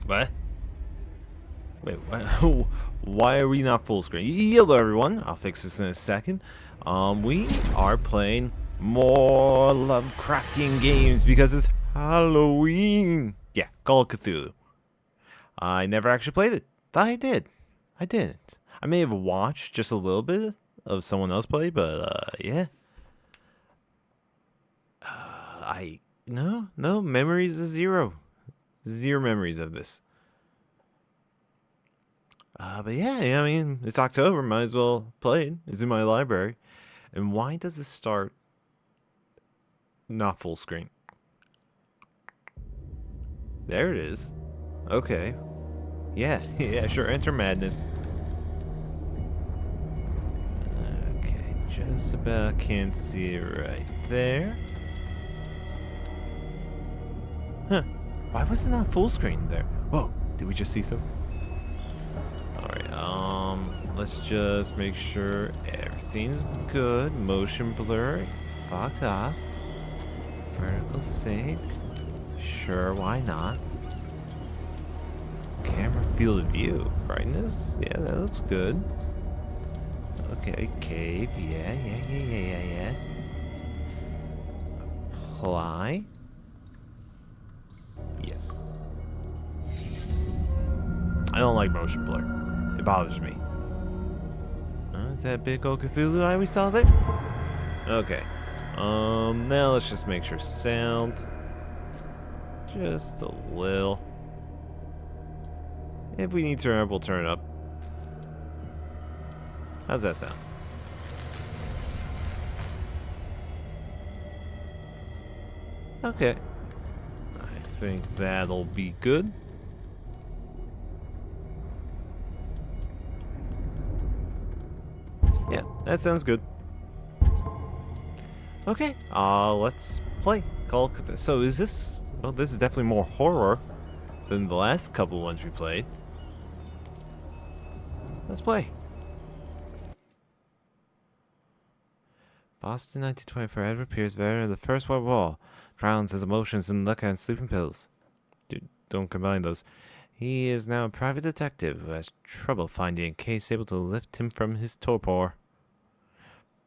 What? Wait, what? Why are we not full screen? Hello everyone, I'll fix this in a second. We are playing more Lovecraftian games because it's Halloween. Yeah, Call of Cthulhu. I never actually played it. Thought I did. I didn't. I may have watched just a little bit of someone else play, but yeah. No memories is zero. Zero memories of this. But yeah, I mean, it's October, might as well play it. It's in my library. And why does it start not full screen? There it is. Okay. Yeah, yeah, sure, enter madness. Okay, just about can't see it right there. Huh. Why was it not full screen there? Whoa, did we just see something? Alright, let's just make sure everything's good. Motion blur, fuck off. Vertical sync. Sure, why not? Camera field of view. Brightness? Yeah, that looks good. Okay, cave. Yeah. Apply. Yes. I don't like motion blur. It bothers me. Is that big old Cthulhu eye we saw there? Okay. Now let's just make sure sound. Just a little. If we need to turn up, we'll turn it up. How's that sound? Okay. I think that'll be good. Yeah, that sounds good. Okay, let's play. So is this... Well, this is definitely more horror than the last couple ones we played. Let's play. Boston 1924. Edward Pierce, veteran of the First World War, drowns his emotions in liquor and sleeping pills. Dude, don't combine those. He is now a private detective who has trouble finding a case able to lift him from his torpor.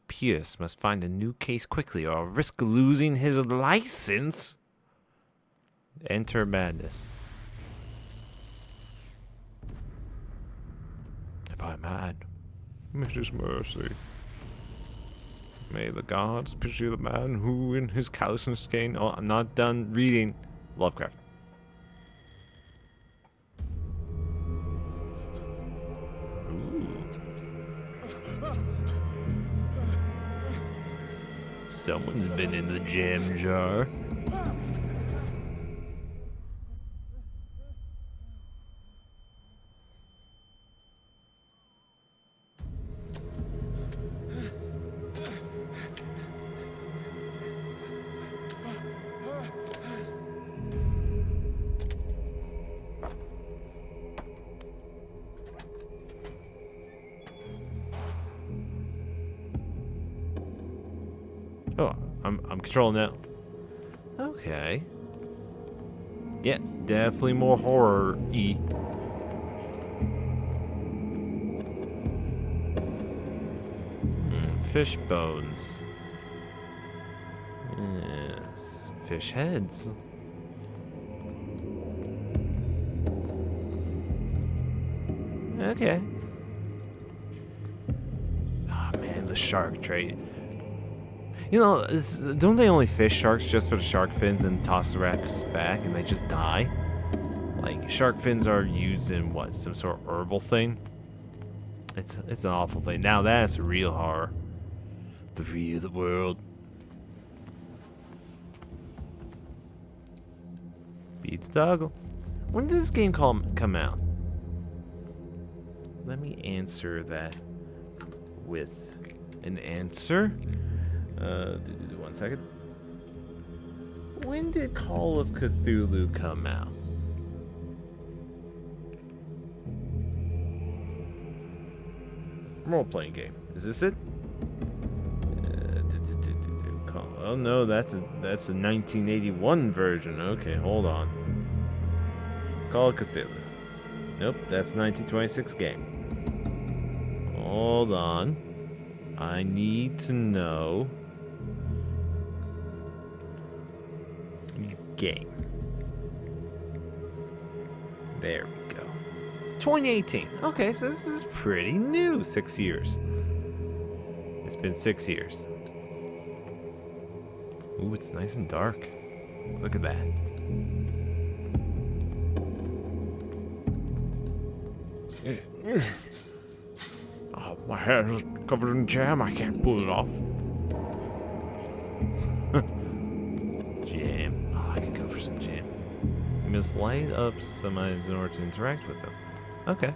Pierce must find a new case quickly or risk losing his license. Enter madness. If I'm mad, Mrs. Mercy, may the gods pursue the man who in his callousness gained... Oh, I'm not done reading Lovecraft. Someone's been in the jam jar. Oh, I'm controlling now. Okay. Yeah, definitely more horror-y. Fish bones. Yes, fish heads. Okay. Oh man, the shark trait. You know, don't they only fish sharks just for the shark fins and toss the wraps back and they just die? Like, shark fins are used in what, some sort of herbal thing? It's an awful thing. Now that's real horror. The real world. Beat the toggle. When did this game come out? Let me answer that with an answer. 1 second. When did Call of Cthulhu come out? Role-playing game. Is this it? Oh no, that's a 1981 version. Okay, hold on. Call of Cthulhu. Nope, that's a 1926 game. Hold on. I need to know. Game. There we go. 2018. Okay, so this is pretty new. 6 years. It's been 6 years. Ooh, it's nice and dark. Look at that. Oh, my hair is covered in jam. I can't pull it off. Jam. Oh, I could go for some jam. You must light up some items in order to interact with them. Okay.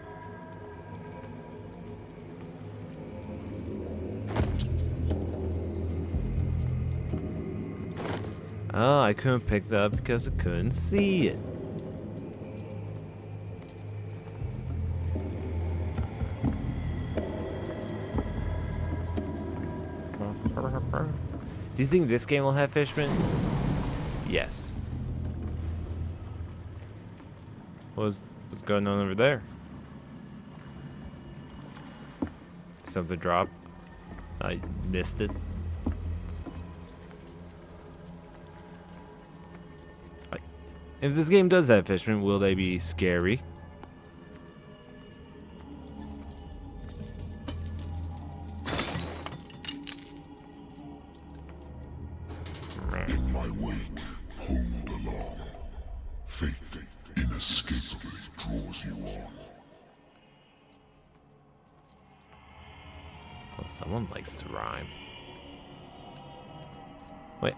Oh, I couldn't pick that up because I couldn't see it. Do you think this game will have fishmen? Yes. What's going on over there? Something dropped. I missed it. If this game does have fishmen, will they be scary? In my wake, pulled along. Fate inescapably draws you on. Well, someone likes to rhyme. Wait,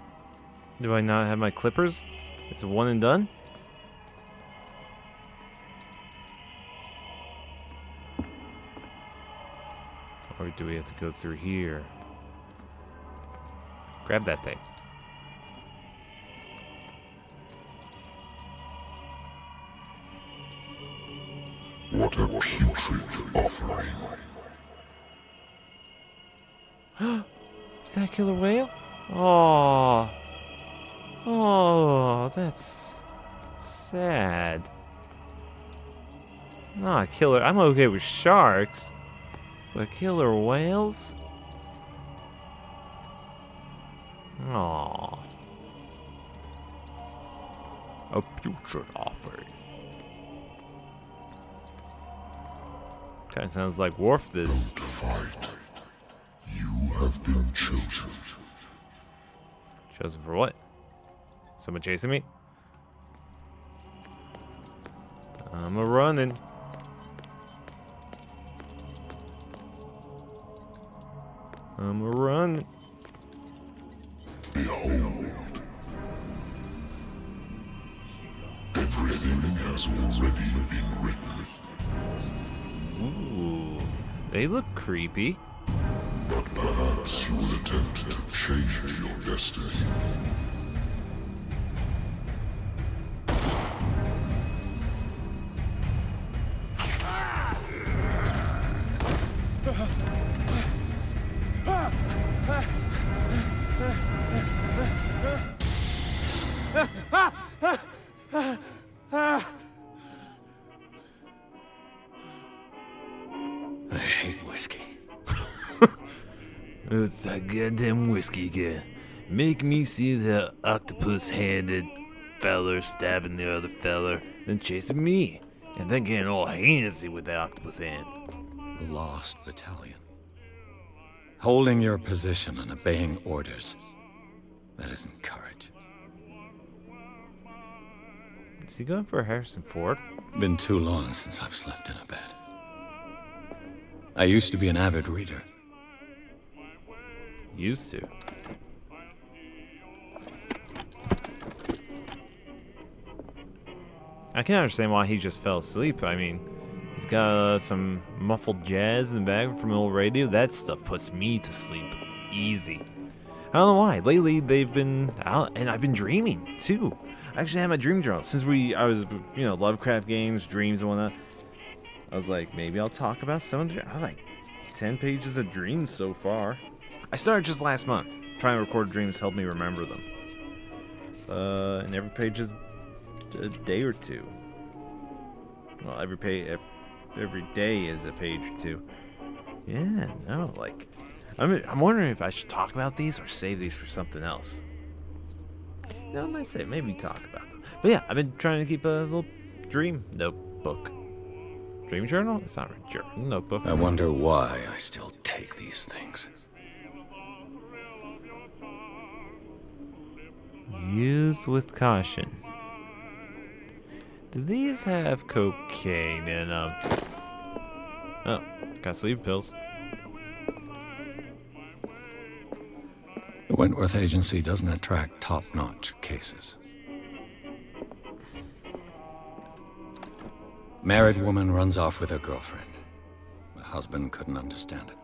do I not have my clippers? It's a one and done? Or do we have to go through here? Grab that thing. What a putrid offering. Is that a killer whale? Oh. Oh, that's sad. Not killer. I'm okay with sharks, but killer whales? Aw. A putrid offering. Kinda sounds like Worf this. Don't fight. You have been chosen. Chosen for what? Someone chasing me? I'm a running. I'm a running. Behold. Everything has already been written. Ooh, they look creepy. But perhaps you will attempt to change your destiny. I hate whiskey. It's that goddamn whiskey again. Make me see the octopus-handed feller stabbing the other feller, then chasing me, and then getting all handsy with the octopus hand. The Lost Battalion. Holding your position and obeying orders. That isn't courage. Is he going for Harrison Ford? Been too long since I've slept in a bed. I used to be an avid reader. Used to. I can understand why he just fell asleep. I mean, he's got some muffled jazz in the background from an old radio. That stuff puts me to sleep easy. I don't know why. Lately, they've been out, and I've been dreaming too. I actually had my dream journal since I was, Lovecraft games, dreams, and whatnot. I was like, maybe I'll talk about some of the. I like 10 pages of dreams so far. I started just last month. Trying to record dreams helped me remember them. And every page is a day or two. Well, every day is a page or two. Yeah, no, like, I'm wondering if I should talk about these or save these for something else. No, I might say maybe talk about them. But yeah, I've been trying to keep a little dream notebook. Dream journal? It's not a journal. Notebook. I wonder why I still take these things. Use with caution. Do these have cocaine in them? Oh, got sleep pills. The Wentworth Agency doesn't attract top-notch cases. Married woman runs off with her girlfriend. The husband couldn't understand it.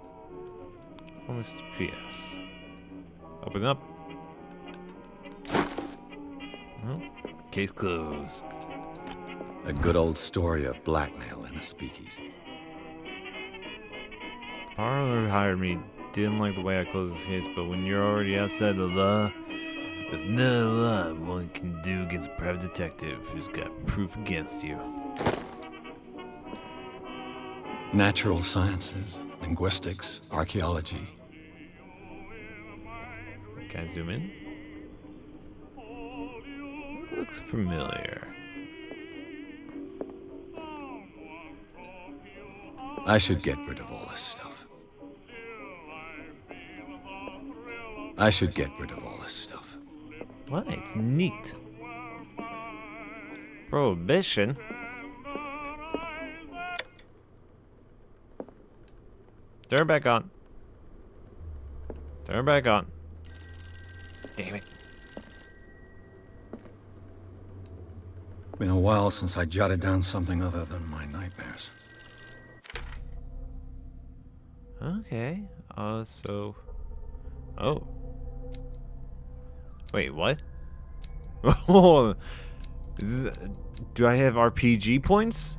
Oh, Mr. P.S. Open up. Oh, case closed. A good old story of blackmail in a speakeasy. Parlor hired me. Didn't like the way I closed this case, but when you're already outside the law, there's no law one can do against a private detective who's got proof against you. Natural sciences, linguistics, archaeology. Can I zoom in? Looks familiar. I should get rid of all this stuff. I should get rid of all this stuff. Why? It's neat. Prohibition? Turn back on. Turn back on. Damn it. Been a while since I jotted down something other than my nightmares. Okay. So. Oh. Wait, what? Oh. Do I have RPG points?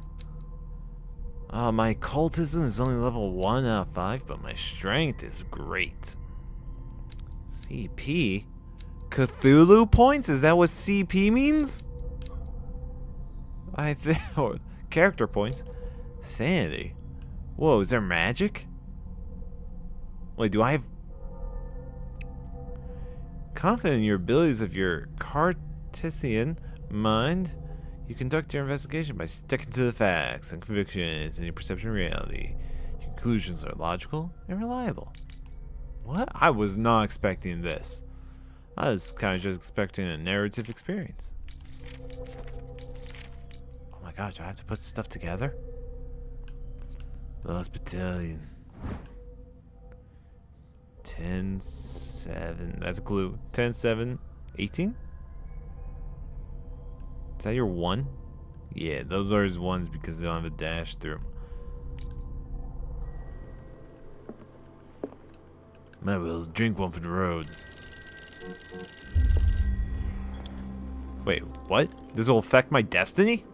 My cultism is only level 1 out of 5, but my strength is great. CP? Cthulhu points? Is that what CP means? I think. Oh, character points. Sanity. Whoa, is there magic? Wait, do I have. Confident in your abilities of your Cartesian mind, you conduct your investigation by sticking to the facts and convictions and your perception of reality. Your conclusions are logical and reliable. What? I was not expecting this. I was kind of just expecting a narrative experience. Oh my gosh, do I have to put stuff together? Lost Battalion. 10-7. That's a clue. 10-7. 18? Is that your 1? Yeah, those are his 1s because they don't have a dash through. Might well drink one for the road. Wait, what? This will affect my destiny?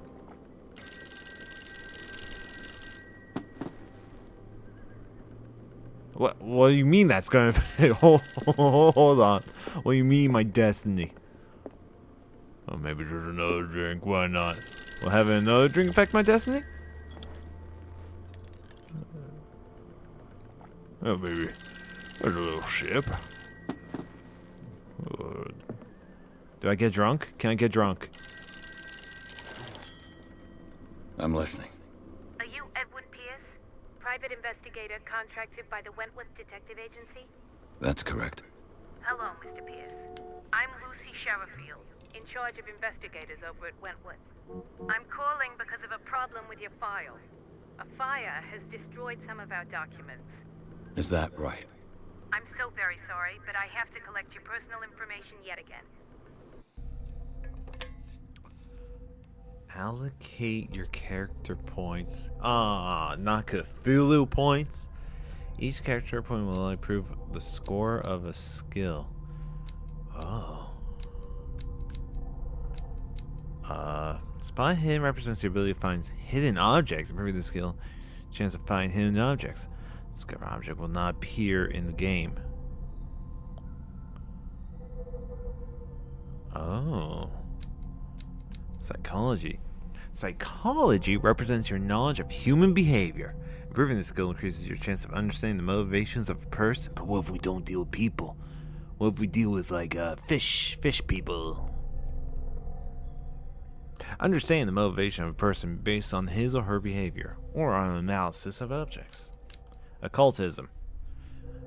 What do you mean that's gonna hold on. What do you mean my destiny? Oh, maybe there's another drink, why not? Will having another drink affect my destiny? Oh, maybe. There's a little sip. Do I get drunk? Can I get drunk? I'm listening. Are you Edward Pierce, private investigator contracted by the Wentworth Detective Agency? That's correct. Hello, Mr. Pierce. I'm Lucy Sherifield, in charge of investigators over at Wentworth. I'm calling because of a problem with your file. A fire has destroyed some of our documents. Is that right? I'm so very sorry, but I have to collect your personal information yet again. Allocate your character points. Not Cthulhu points. Each character point will improve the score of a skill. Oh. Spot hidden represents your ability to find hidden objects. Improving the skill, chance to find hidden objects. Discover object will not appear in the game. Oh. Psychology. Psychology represents your knowledge of human behavior. Improving this skill increases your chance of understanding the motivations of a person. But what if we don't deal with people? What if we deal with, like, fish people? Understand the motivation of a person based on his or her behavior, or on an analysis of objects. Occultism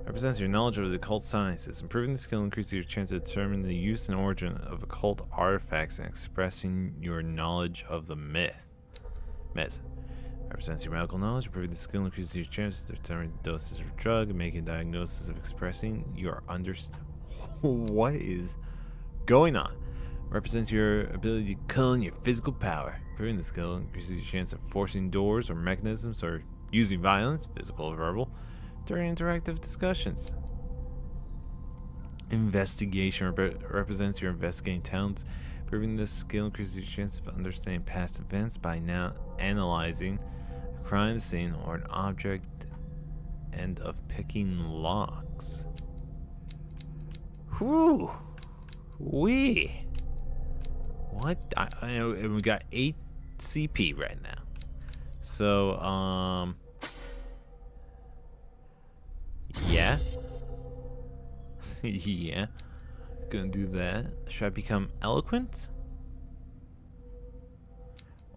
represents your knowledge of the occult sciences. Improving the skill increases your chance to determine the use and origin of occult artifacts and expressing your knowledge of the myth. Medicine represents your medical knowledge. Improving the skill increases your chance to determine the dosage of a drug and making a diagnosis of expressing your What is going on? Represents your ability to clone your physical power. Improving the skill increases your chance of forcing doors or mechanisms or using violence, physical or verbal, during interactive discussions. Investigation represents your investigating talents. Improving this skill increases your chance of understanding past events by now analyzing a crime scene or an object and of picking locks. Whew. What? And we got 8 CP right now. So, yeah. Yeah. Gonna do that. Should I become eloquent?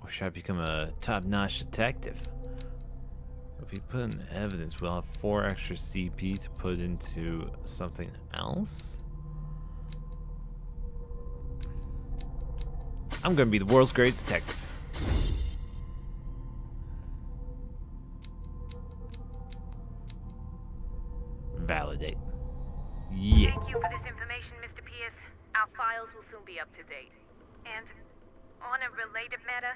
Or should I become a top-notch detective? If we put in evidence, we'll have 4 extra CP to put into something else. I'm gonna be the world's greatest detective. Validate. Yeah. Thank you for this information, Mr. Pierce. Our files will soon be up to date. And on a related matter,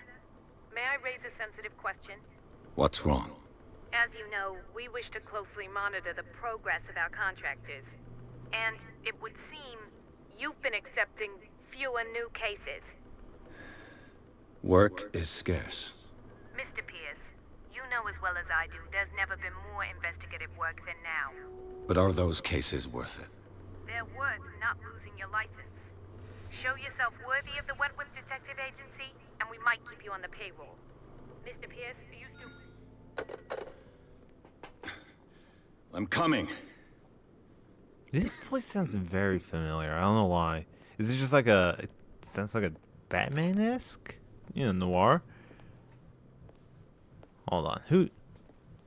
may I raise a sensitive question? What's wrong? As you know, we wish to closely monitor the progress of our contractors. And it would seem you've been accepting fewer new cases. Work is scarce. Mr. Pierce, you know as well as I do, there's never been more investigative work than now. But are those cases worth it? They're worth not losing your license. Show yourself worthy of the Wentworth Detective Agency, and we might keep you on the payroll. Mr. Pierce, you still... I'm coming. This voice sounds very familiar. I don't know why. Is it just like a... It sounds like a Batman-esque? You know, noir? Hold on. Who...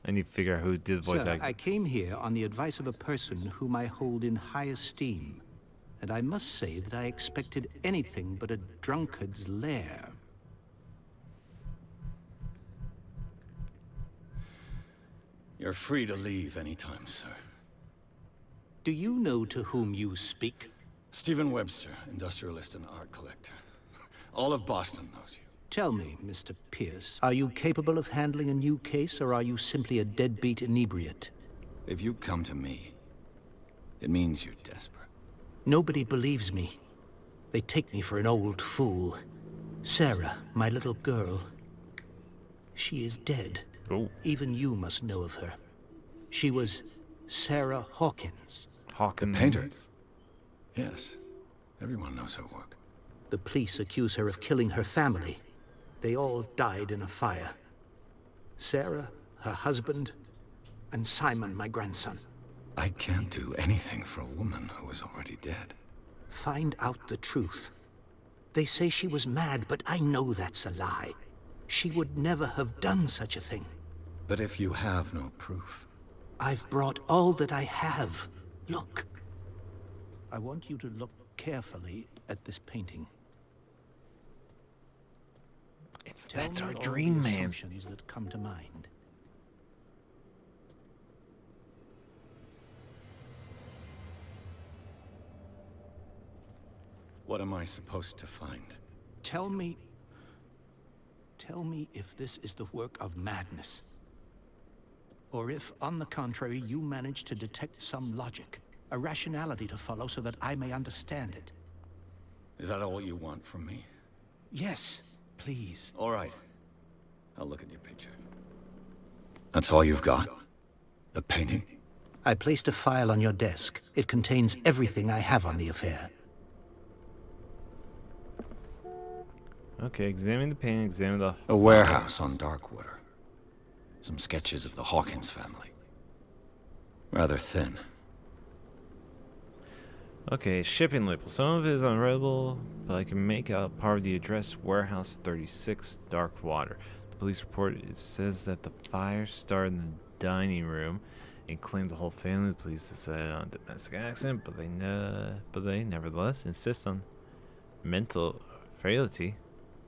I need to figure out who did voice Sir, acting. I came here on the advice of a person whom I hold in high esteem. And I must say that I expected anything but a drunkard's lair. You're free to leave anytime, sir. Do you know to whom you speak? Stephen Webster, industrialist and art collector. All of Boston knows you. Tell me, Mr. Pierce, are you capable of handling a new case, or are you simply a deadbeat inebriate? If you come to me, it means you're desperate. Nobody believes me. They take me for an old fool. Sarah, my little girl, she is dead. Oh. Even you must know of her. She was Sarah Hawkins. Hawkins. The painter? Yes. Everyone knows her work. The police accuse her of killing her family. They all died in a fire. Sarah, her husband, and Simon, my grandson. I can't do anything for a woman who is already dead. Find out the truth. They say she was mad, but I know that's a lie. She would never have done such a thing. But if you have no proof... I've brought all that I have. Look. I want you to look carefully at this painting. That's Tell our me all dream, the man. assumptions that come to mind. What am I supposed to find? Tell me if this is the work of madness. Or if, on the contrary, you manage to detect some logic, a rationality to follow so that I may understand it. Is that all you want from me? Yes, please. All right. I'll look at your picture. That's all you've got? The painting? I placed a file on your desk. It contains everything I have on the affair. Okay, examine the painting, examine the... A warehouse on Darkwater. Some sketches of the Hawkins family. Rather thin. Okay, shipping label. Some of it is unreadable, but I can make out part of the address Warehouse 36, Darkwater. The police report, it says that the fire started in the dining room and claimed the whole family. The police decided on domestic accident, but they nevertheless insist on mental frailty.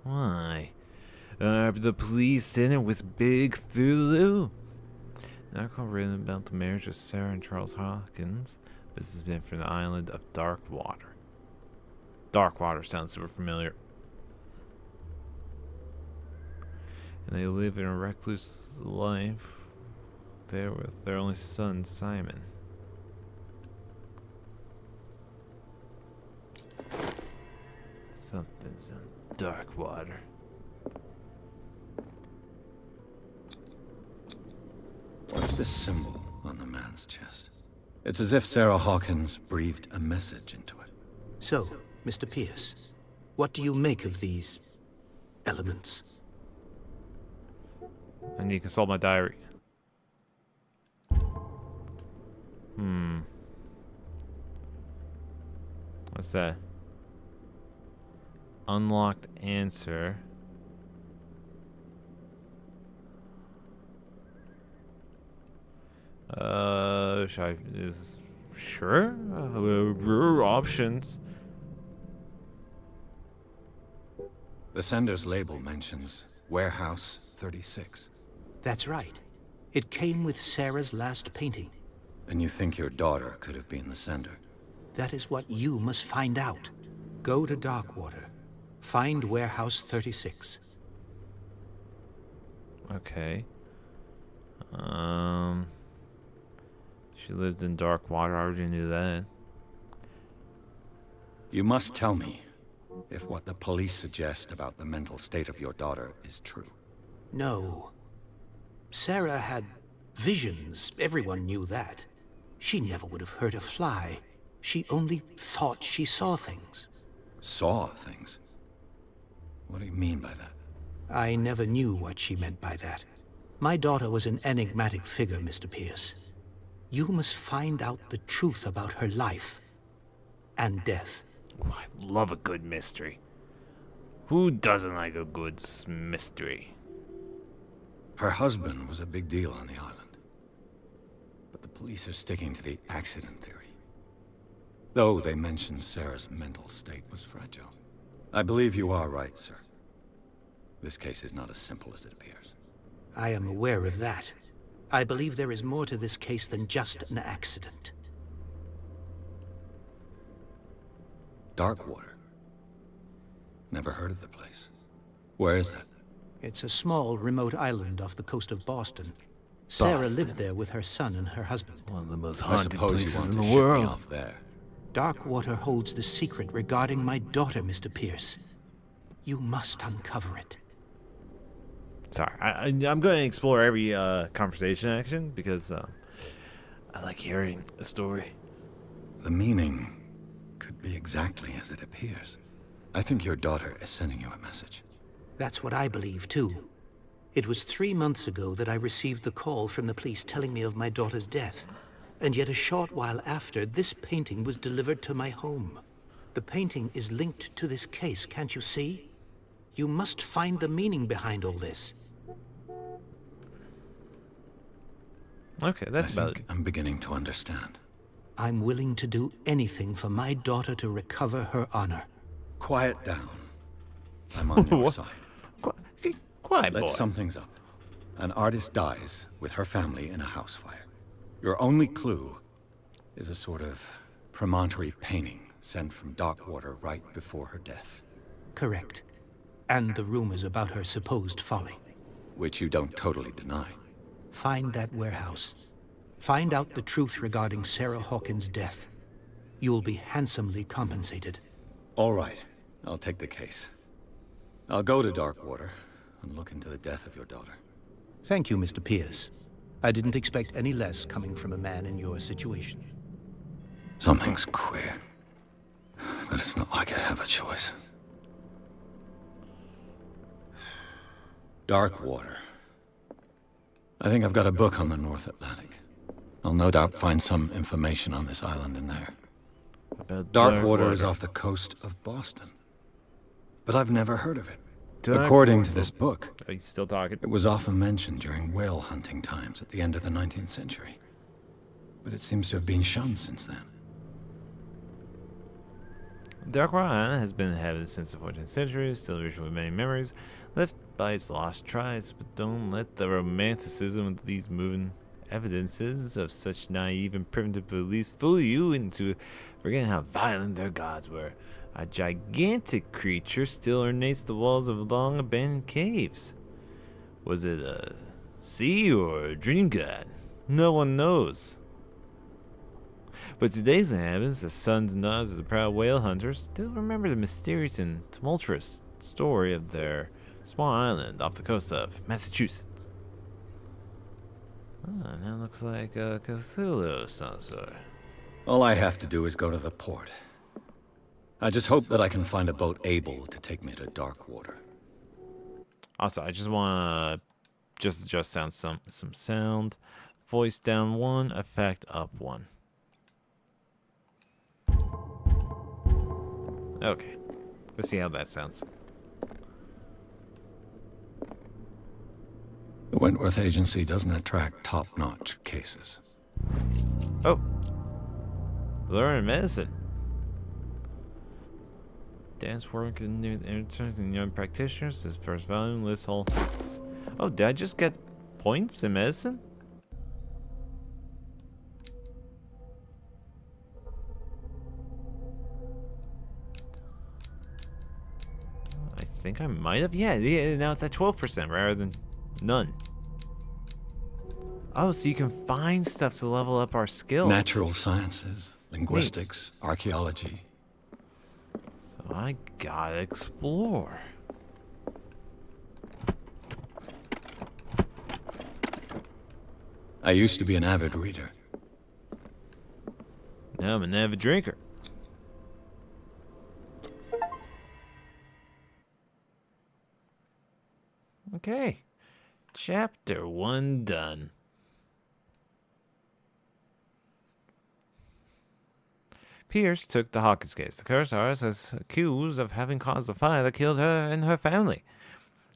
Why? The police in it with Big Cthulhu? An article written about the marriage of Sarah and Charles Hawkins. Businessman from the island of Darkwater. Darkwater sounds super familiar. And they live in a recluse life there with their only son, Simon. Something's in Darkwater. What's this symbol on the man's chest? It's as if Sarah Hawkins breathed a message into it. So, Mr. Pierce, what do you make of these elements? I need to consult my diary. What's that? Unlocked answer. Sure. Options. The sender's label mentions Warehouse 36. That's right. It came with Sarah's last painting. And you think your daughter could have been the sender? That is what you must find out. Go to Darkwater. Find Warehouse 36. Okay. She lived in Darkwater. I already knew that. You must tell me if what the police suggest about the mental state of your daughter is true. No. Sarah had visions. Everyone knew that. She never would have hurt a fly. She only thought she saw things. Saw things? What do you mean by that? I never knew what she meant by that. My daughter was an enigmatic figure, Mr. Pierce. You must find out the truth about her life and death. Oh, I love a good mystery. Who doesn't like a good mystery? Her husband was a big deal on the island. But the police are sticking to the accident theory. Though they mentioned Sarah's mental state was fragile. I believe you are right, sir. This case is not as simple as it appears. I am aware of that. I believe there is more to this case than just an accident. Darkwater? Never heard of the place. Where is that? It's a small, remote island off the coast of Boston. Sarah lived there with her son and her husband. One of the most I haunted suppose you places want in to the ship me world. off there. Darkwater holds the secret regarding my daughter, Mr. Pierce. You must uncover it. Sorry, I'm going to explore every conversation action because I like hearing a story. The meaning could be exactly as it appears. I think your daughter is sending you a message. That's what I believe, too. It was 3 months ago that I received the call from the police telling me of my daughter's death. And yet a short while after, this painting was delivered to my home. The painting is linked to this case, can't you see? You must find the meaning behind all this. Okay, that's about it. I'm beginning to understand. I'm willing to do anything for my daughter to recover her honor. Quiet down. I'm on your side. Quiet, boy. Let's sum things up. An artist dies with her family in a house fire. Your only clue is a sort of promontory painting sent from Darkwater right before her death. Correct. And the rumors about her supposed folly. Which you don't totally deny. Find that warehouse. Find out the truth regarding Sarah Hawkins' death. You'll be handsomely compensated. All right, I'll take the case. I'll go to Darkwater and look into the death of your daughter. Thank you, Mr. Pierce. I didn't expect any less coming from a man in your situation. Something's queer. But it's not like I have a choice. Dark water. I think I've got a book on the North Atlantic. I'll no doubt find some information on this island in there. About Dark water is off the coast of Boston. But I've never heard of it. Dark According to water. this book, Are you still talking? it was often mentioned during whale hunting times at the end of the 19th century. But it seems to have been shunned since then. Dark Water Island has been inhabited since the 14th century, still rich with many memories left by its lost tribes, but don't let the romanticism of these moving evidences of such naive and primitive beliefs fool you into forgetting how violent their gods were. A gigantic creature still ornates the walls of long abandoned caves. Was it a sea or a dream god? No one knows. But today's inhabitants, the sons and daughters of the proud whale hunters, still remember the mysterious and tumultuous story of their small island off the coast of Massachusetts. Ah, that looks like Cthulhu of some sort. All I have to do is go to the port. I just hope that I can find a boat able to take me to dark water. Also, I just want to adjust sound some sound. Voice down 1, effect up 1. Okay. Let's see how that sounds. The Wentworth Agency doesn't attract top-notch cases. Oh. Learn medicine. Dance work in new interns and young practitioners. This first volume lists whole. Oh, did I just get points in medicine? I think I might have. Yeah, now it's at 12% rather than none. Oh, so you can find stuff to level up our skills. Natural sciences, linguistics, archaeology. So I gotta explore. I used to be an avid reader. Now I'm an avid drinker. Okay. Chapter 1 done. Pierce took the Hawkins case. The cursed artist is accused of having caused the fire that killed her and her family.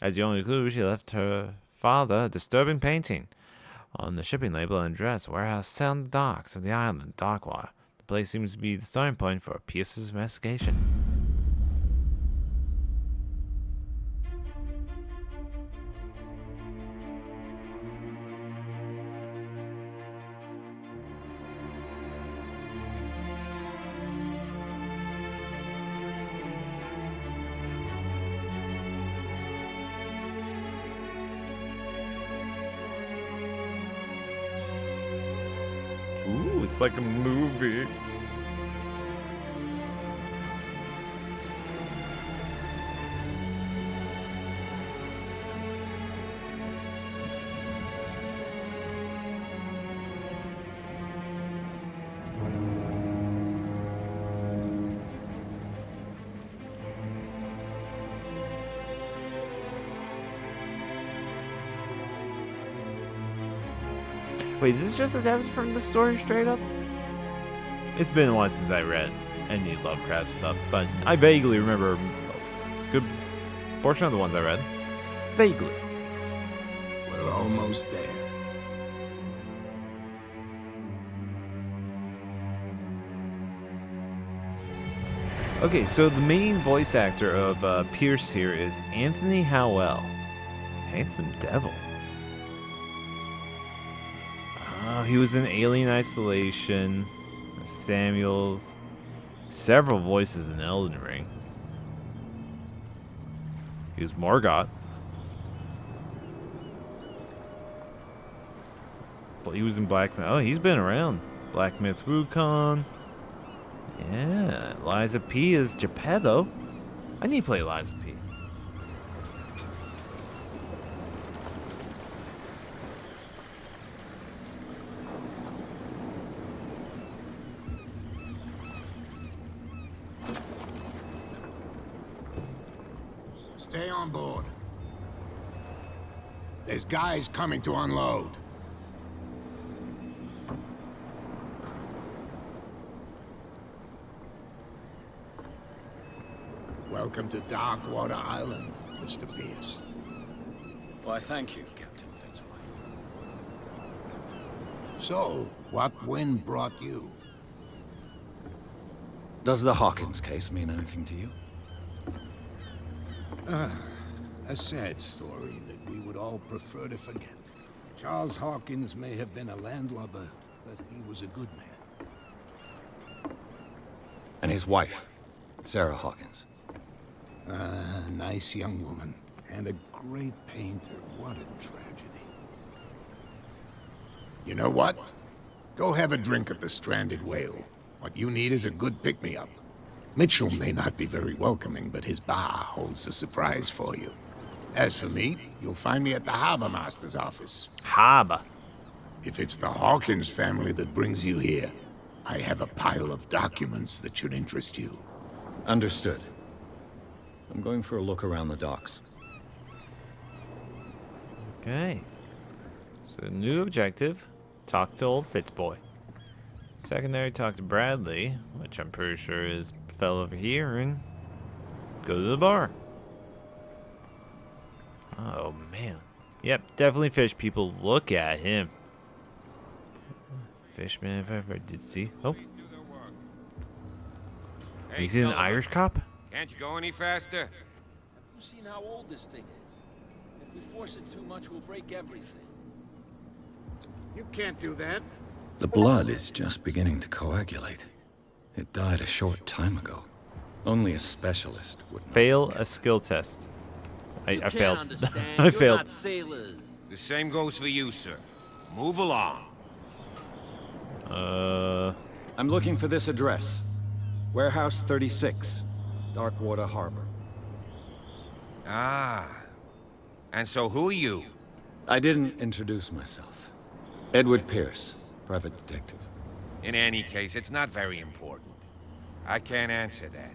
As the only clue, she left her father a disturbing painting on the shipping label and address, warehouse set on the docks of the island, Darkwater. The place seems to be the starting point for Pierce's investigation. Ooh, it's like a movie. Wait, is this just adapted from the story straight up? It's been a while since I read any Lovecraft stuff, but I vaguely remember a good portion of the ones I read. Vaguely. We're almost there. Okay, so the main voice actor of Pierce here is Anthony Howell. Handsome devil. Oh, he was in Alien Isolation, Samuels, several voices in Elden Ring. He was Morgoth. But he was in Black Myth. Oh, he's been around. Black Myth Wukong. Yeah, Liza P is Geppetto. I need to play Liza P. Stay on board. There's guys coming to unload. Welcome to Darkwater Island, Mr. Pierce. Why, thank you, Captain Fitzroy. So, what wind brought you? Does the Hawkins case mean anything to you? A sad story that we would all prefer to forget. Charles Hawkins may have been a landlubber, but he was a good man. And his wife, Sarah Hawkins. A nice young woman, and a great painter. What a tragedy. You know what? Go have a drink at the Stranded Whale. What you need is a good pick-me-up. Mitchell may not be very welcoming, but his bar holds a surprise for you. As for me, you'll find me at the Harbor Master's office. Harbor. If it's the Hawkins family that brings you here, I have a pile of documents that should interest you. Understood. I'm going for a look around the docks. Okay. So new objective, talk to old Fitzboy. Secondary, talk to Bradley, which I'm pretty sure is fell over here, and go to the bar. Oh man. Yep, definitely fish people. Look at him. Fishman if I ever did see. Oh. Hey, He's an Sullivan, Irish cop? Can't you go any faster? Have you seen how old this thing is? If we force it too much, we'll break everything. You can't do that. The blood is just beginning to coagulate. It died a short time ago. Only a specialist would know. Fail a skill test. I Can't failed. understand. I You're failed. not sailors. The same goes for you, sir. Move along. I'm looking for this address. Warehouse 36, Darkwater Harbor. Ah. And so who are you? I didn't introduce myself. Edward Pierce, private detective. In any case, it's not very important. I can't answer that.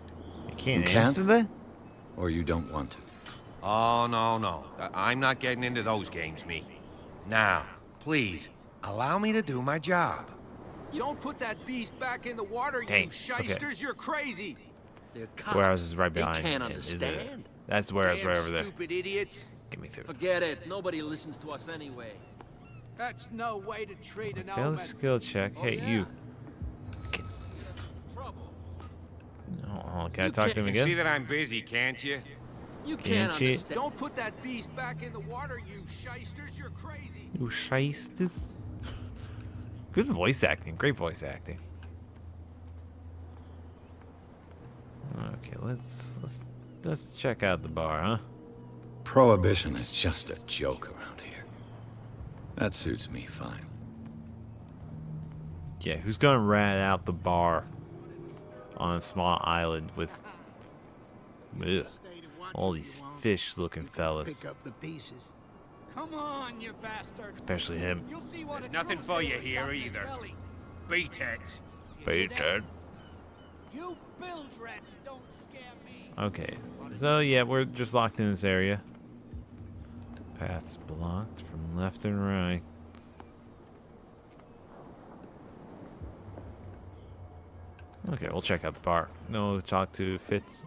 You can't You can't? answer that? Or you don't want to? Oh, no. I'm not getting into those games, me. Now, please, allow me to do my job. Don't put that beast back in the water, Dang, you shysters. You're crazy. They're cops. Warehouse is right They behind can't him, isn't it? understand. That's the warehouse Damn right over there. stupid idiots. Get me through. Forget it. Nobody listens to us anyway. That's no way to treat an Fail old the man. skill check. Oh, Hey, yeah. you. Trouble. Oh, can I You talk to can't him You see again? that I'm busy, can't you? You Can't can't you? understand. Don't put that beast back in the water, you shysters. You're crazy. You shysters. Good voice acting. Great voice acting. Okay, let's check out the bar, huh? Prohibition is just a joke around here. That suits me fine. Yeah, who's gonna rat out the bar on a small island with ugh, all these fish-looking fellas, Pick up the pieces. Come on, you bastard. especially him. You'll see what There's a nothing true for you sailor's here got in his either. belly. Beat it. Peter. You bilge rats don't scare me. Okay, so yeah, we're just locked in this area. Paths blocked from left and right. Okay, we'll check out the bar. No, talk to Fitz.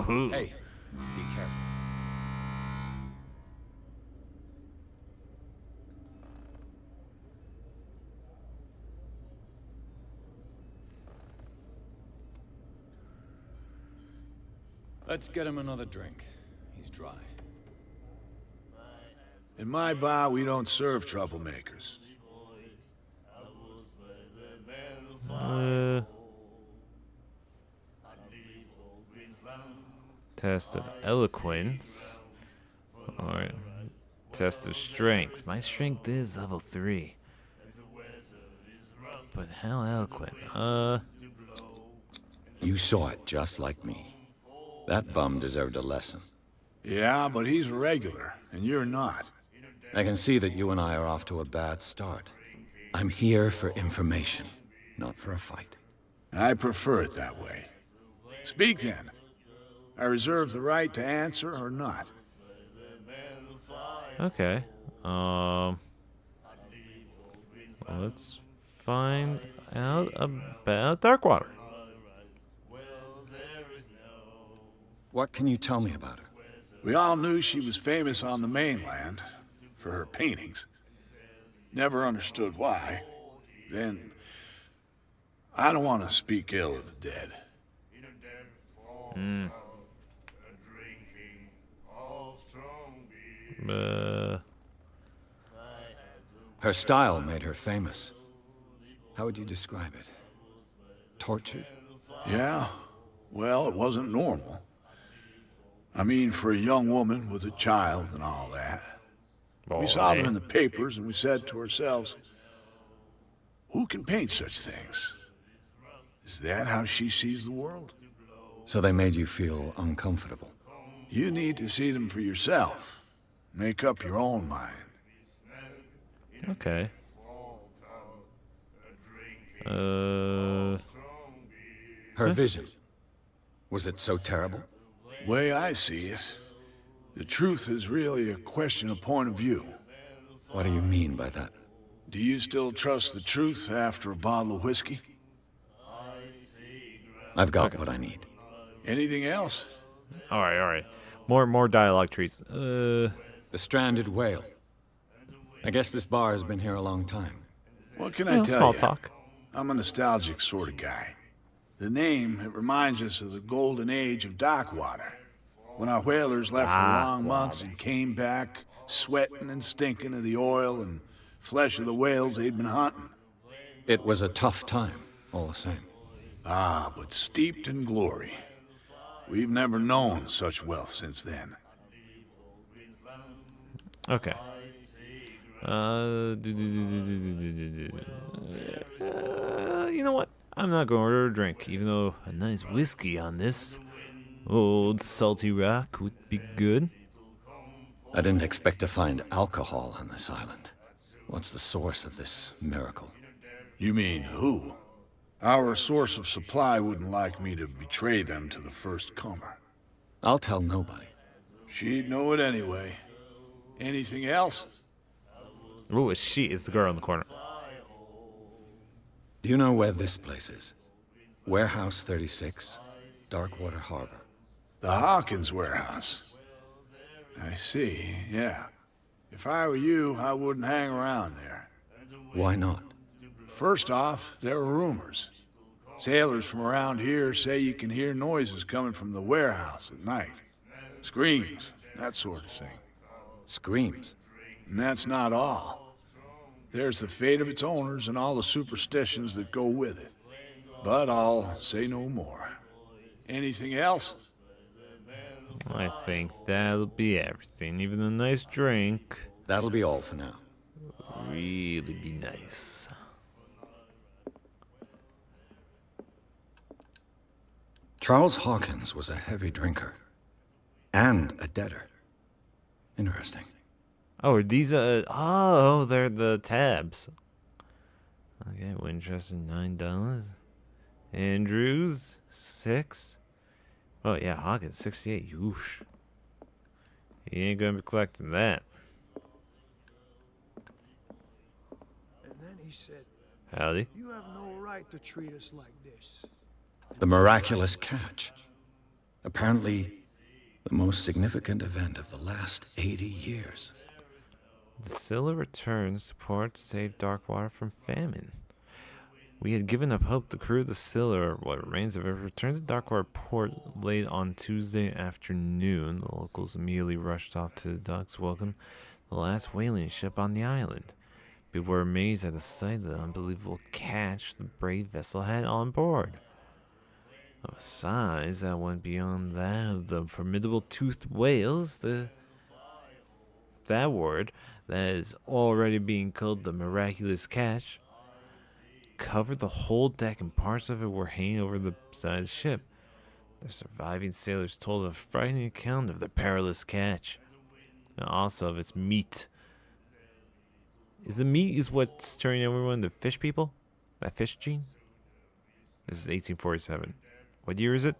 Hey, be careful. Let's get him another drink. He's dry. In my bar, we don't serve troublemakers. Test of eloquence. Or test of strength. My strength is level 3. But how eloquent? You saw it just like me. That bum deserved a lesson. Yeah, but he's a regular, and you're not. I can see that you and I are off to a bad start. I'm here for information, not for a fight. I prefer it that way. Speak then. I reserve the right to answer or not. Okay. Let's find out about Darkwater. What can you tell me about her? We all knew she was famous on the mainland for her paintings. Never understood why. Then, I don't want to speak ill of the dead. Her style made her famous. How would you describe it? Tortured? Yeah, well, it wasn't normal. I mean, for a young woman with a child and all that. We saw them in the papers and we said to ourselves, who can paint such things? Is that how she sees the world? So they made you feel uncomfortable. You need to see them for yourself. Make up your own mind. Okay. Her vision. Was it so terrible? Way I see it, the truth is really a question of point of view. What do you mean by that? Do you still trust the truth after a bottle of whiskey? I've got what I need. Anything else? All right. More dialogue trees. The stranded whale. I guess this bar has been here a long time. What can I tell small you? talk. I'm a nostalgic sort of guy. The name, it reminds us of the golden age of Darkwater. When our whalers left for long months and came back, sweating and stinking of the oil and flesh of the whales they'd been hunting. It was a tough time, all the same. Ah, but steeped in glory. We've never known such wealth since then. Okay. You know what? I'm not going to order a drink, even though a nice whiskey on this old salty rock would be good. I didn't expect to find alcohol on this island. What's the source of this miracle? You mean who? Our source of supply wouldn't like me to betray them to the first comer. I'll tell nobody. She'd know it anyway. Anything else? Oh, she is the girl in the corner. Do you know where this place is? Warehouse 36, Darkwater Harbor. The Hawkins warehouse. I see, yeah. If I were you, I wouldn't hang around there. Why not? First off, there are rumors. Sailors from around here say you can hear noises coming from the warehouse at night. Screams, that sort of thing. Screams? And that's not all. There's the fate of its owners and all the superstitions that go with it. But I'll say no more. Anything else? I think that'll be everything. Even a nice drink. That'll be all for now. Really be nice. Charles Hawkins was a heavy drinker. And a debtor. Interesting. Oh, are these oh, they're the tabs. Okay, Winchester $9. Andrews 6. Oh yeah, Hawkins 68. Oosh. He ain't gonna be collecting that. And then he said, Howdy. "You have no right to treat us like this." The miraculous catch. Apparently, the most significant event of the last 80 years. The Scylla returns to port to save Darkwater from famine. We had given up hope the crew of the Scylla, or what remains of it, returned to Darkwater port late on Tuesday afternoon. The locals immediately rushed off to the docks to welcome the last whaling ship on the island. People were amazed at the sight of the unbelievable catch the brave vessel had on board. Of a size that went beyond that of the formidable toothed whales, that word that is already being called the miraculous catch covered the whole deck and parts of it were hanging over the side of the ship. The surviving sailors told a frightening account of their perilous catch, and also of its meat. Is the meat what's turning everyone to fish people? That fish gene? This is 1847. What year is it?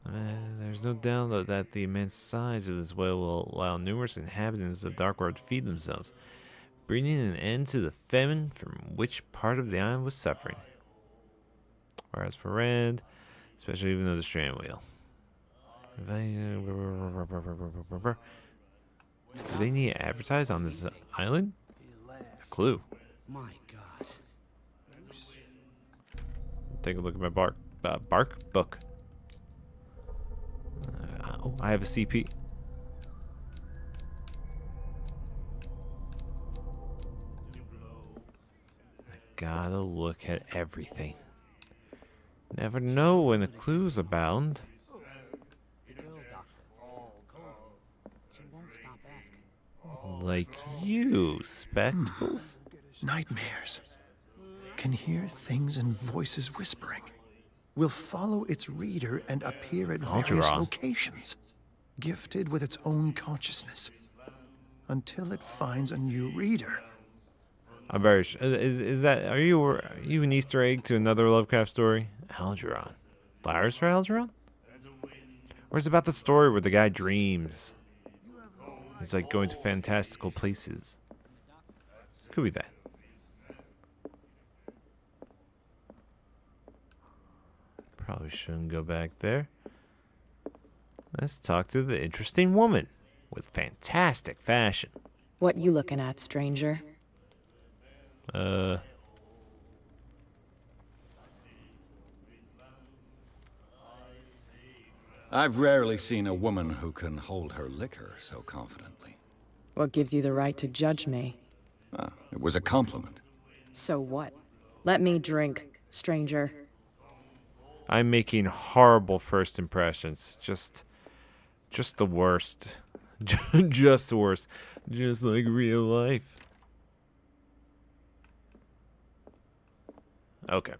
There's no doubt that the immense size of this whale will allow numerous inhabitants of Darkwater to feed themselves, bringing an end to the famine from which part of the island was suffering. Whereas for Red, especially even though the strand wheel. Do they need to advertise on this island? A clue. My God. Take a look at my bark book. Oh, I have a CP. I gotta look at everything. Never know when the clues abound. Like you, spectacles. Nightmares. Can hear things and voices whispering. Will follow its reader and appear at various locations, gifted with its own consciousness, until it finds a new reader. I'm very sure. Is that? Are you an Easter egg to another Lovecraft story? Algernon. Flowers for Algernon? Or is it about the story where the guy dreams? He's like going to fantastical places. Could be that. Probably shouldn't go back there. Let's talk to the interesting woman with fantastic fashion. What you looking at, stranger? I've rarely seen a woman who can hold her liquor so confidently. What gives you the right to judge me? It was a compliment. So what? Let me drink, stranger. I'm making horrible first impressions. Just the worst. Just the worst. Just like real life. Okay.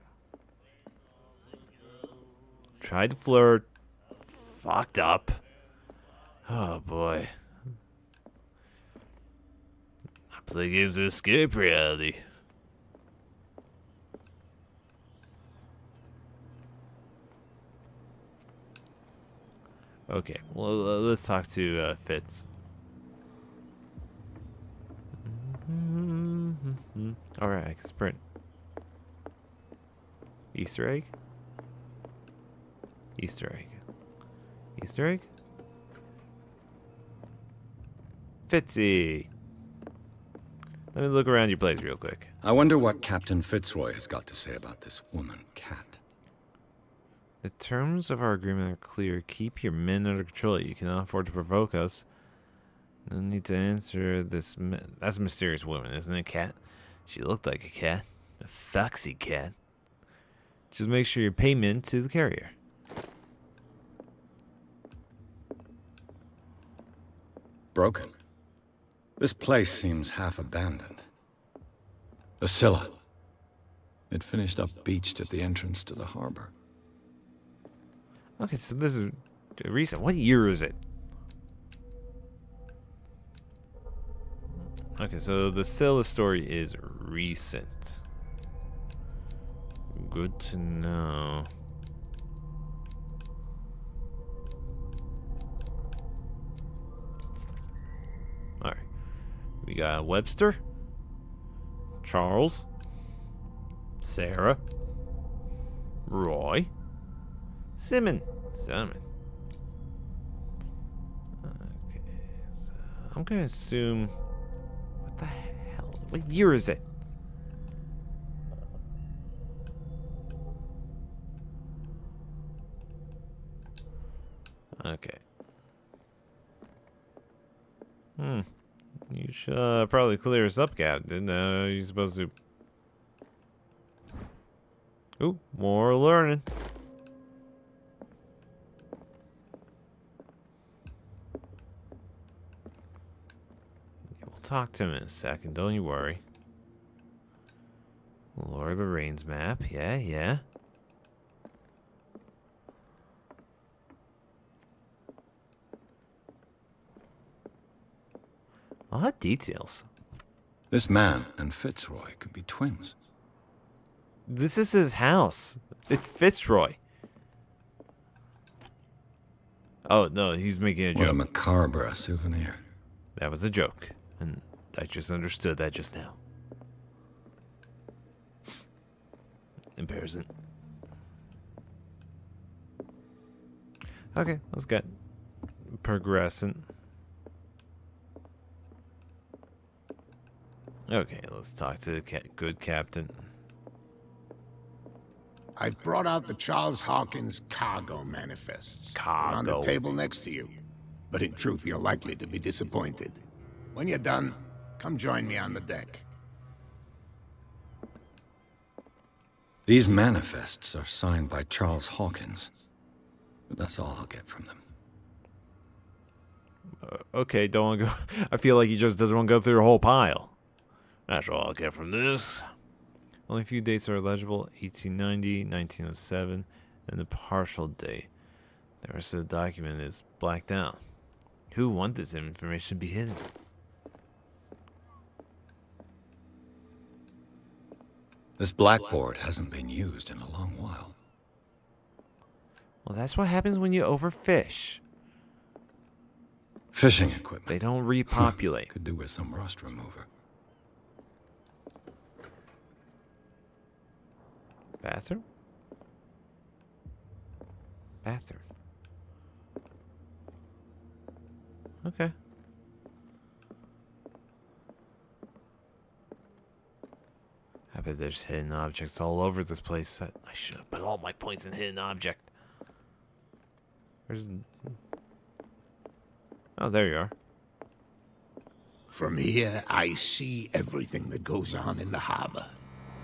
Tried to flirt. Fucked up. Oh boy. I play games to escape reality. Okay, well, let's talk to Fitz. Alright, I can sprint. Easter egg? Easter egg. Easter egg? Fitzy! Let me look around your place real quick. I wonder what Captain Fitzroy has got to say about this woman, Cat. The terms of our agreement are clear. Keep your men under control. You cannot afford to provoke us. No need to answer this. That's a mysterious woman, isn't it, Cat? She looked like a cat. A foxy cat. Just make sure you pay men to the carrier. Broken. This place seems half abandoned. The Scylla. It finished up beached at the entrance to the harbor. Okay, so this is recent. What year is it? Okay, so the Scylla story is recent. Good to know. Alright. We got Webster, Charles, Sarah, Roy, Simon. Okay, so I'm gonna assume. What the hell? What year is it? Okay. You should probably clear us up, Captain. You're supposed to. Ooh, more learning. Yeah, we'll talk to him in a second. Don't you worry. Lord of the Rings map. Yeah, yeah. A lot of details. This man and Fitzroy could be twins. This is his house. It's Fitzroy. Oh, no, he's making a joke. What a macabre souvenir. That was a joke. And I just understood that just now. Embarrassing. Okay, let's get progressing. Okay, let's talk to the good captain. I've brought out the Charles Hawkins cargo manifests. Cargo. They're on the table next to you. But in truth, you're likely to be disappointed. When you're done, come join me on the deck. These manifests are signed by Charles Hawkins. But that's all I'll get from them. Okay, don't want to go. I feel like he just doesn't want to go through the whole pile. That's all I'll get from this. Only a few dates are legible: 1890, 1907, and the partial date. The rest of the document is blacked out. Who wants this information to be hidden? This blackboard hasn't been used in a long while. Well, that's what happens when you overfish. Fishing equipment. They don't repopulate. Could do with some rust remover. Bathroom? Bathroom. Okay. I bet there's hidden objects all over this place. I should have put all my points in hidden object. Where's... Oh, there you are. From here, I see everything that goes on in the harbor.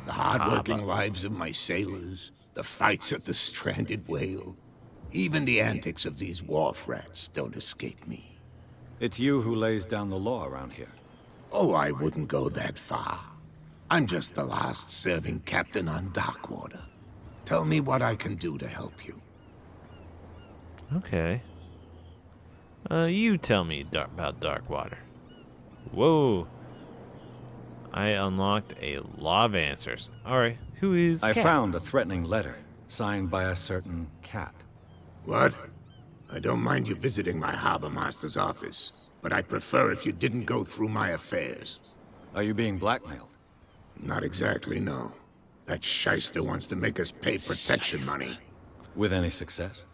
The hard-working lives of my sailors, the fights at the stranded whale. Even the antics of these wharf rats don't escape me. It's you who lays down the law around here. Oh, I wouldn't go that far. I'm just the last serving captain on Darkwater. Tell me what I can do to help you. Okay. You tell me about Darkwater. Whoa. I unlocked a lot of answers. Alright, who is I Cat? found a threatening letter, signed by a certain cat. What? I don't mind you visiting my harbor master's office, but I'd prefer if you didn't go through my affairs. Are you being blackmailed? Not exactly, no. That shyster wants to make us pay protection money. With any success?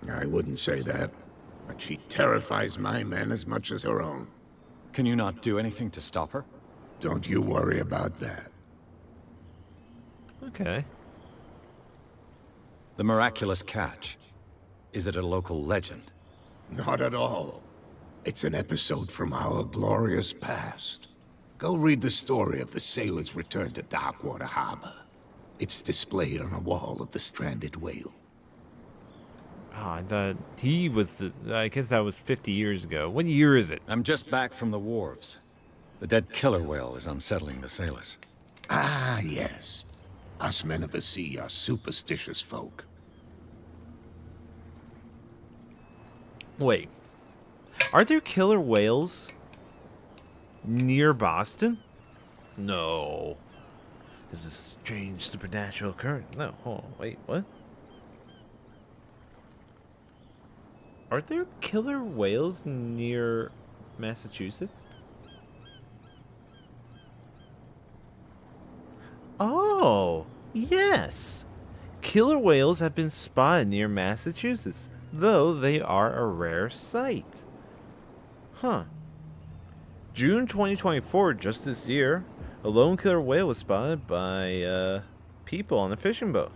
I wouldn't say that, but she terrifies my men as much as her own. Can you not do anything to stop her? Don't you worry about that. Okay. The miraculous catch. Is it a local legend? Not at all. It's an episode from our glorious past. Go read the story of the sailor's return to Darkwater Harbor. It's displayed on a wall of the stranded whale. Oh, I thought he was the... I guess that was 50 years ago. What year is it? I'm just back from the wharves. The dead killer whale is unsettling the sailors. Ah, yes. Us men of the sea are superstitious folk. Wait. Are there killer whales near Boston? No. Is this a strange supernatural occurrence? No. Hold on. Wait, what? Are there killer whales near Massachusetts? Oh, yes. Killer whales have been spotted near Massachusetts, though they are a rare sight. Huh. June 2024, just this year, a lone killer whale was spotted by people on a fishing boat.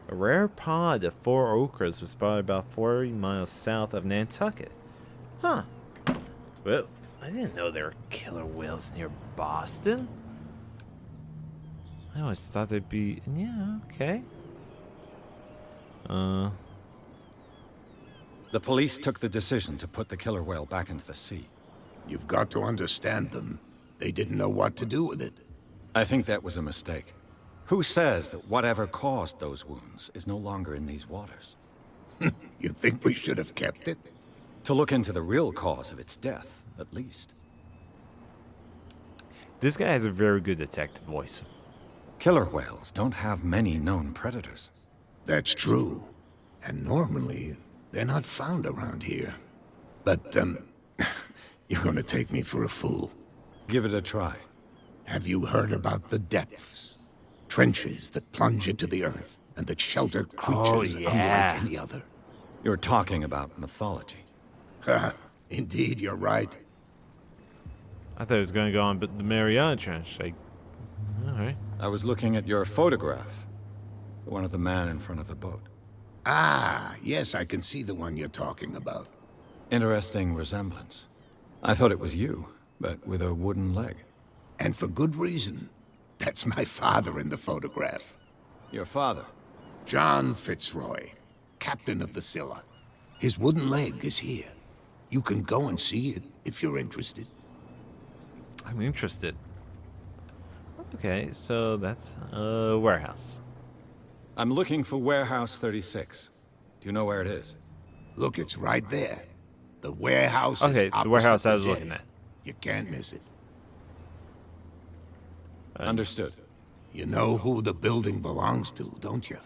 A rare pod of 4 ochres was spotted about 40 miles south of Nantucket. Huh. Well, I didn't know there were killer whales near Boston. I always thought they'd be... Yeah, okay. The police took the decision to put the killer whale back into the sea. You've got to understand them. They didn't know what to do with it. I think that was a mistake. Who says that whatever caused those wounds is no longer in these waters? You think we should have kept it? To look into the real cause of its death, at least. This guy has a very good detective voice. Killer whales don't have many known predators. That's true. And normally, they're not found around here. But, you're gonna take me for a fool. Give it a try. Have you heard about the depths? Trenches that plunge into the earth and that shelter creatures unlike any other. You're talking about mythology. Indeed, you're right. I thought it was going to go on, but the Mariana Trench. All right. I was looking at your photograph. The one of the man in front of the boat. Ah, yes, I can see the one you're talking about. Interesting resemblance. I thought it was you, but with a wooden leg. And for good reason. That's my father in the photograph. Your father? John Fitzroy, captain of the Scylla. His wooden leg is here. You can go and see it if you're interested. I'm interested. Okay, so that's a warehouse. I'm looking for Warehouse 36. Do you know where it is? Look, it's right there. The warehouse is okay, the warehouse I was looking at. You can't miss it. Understood. You know who the building belongs to, don't you?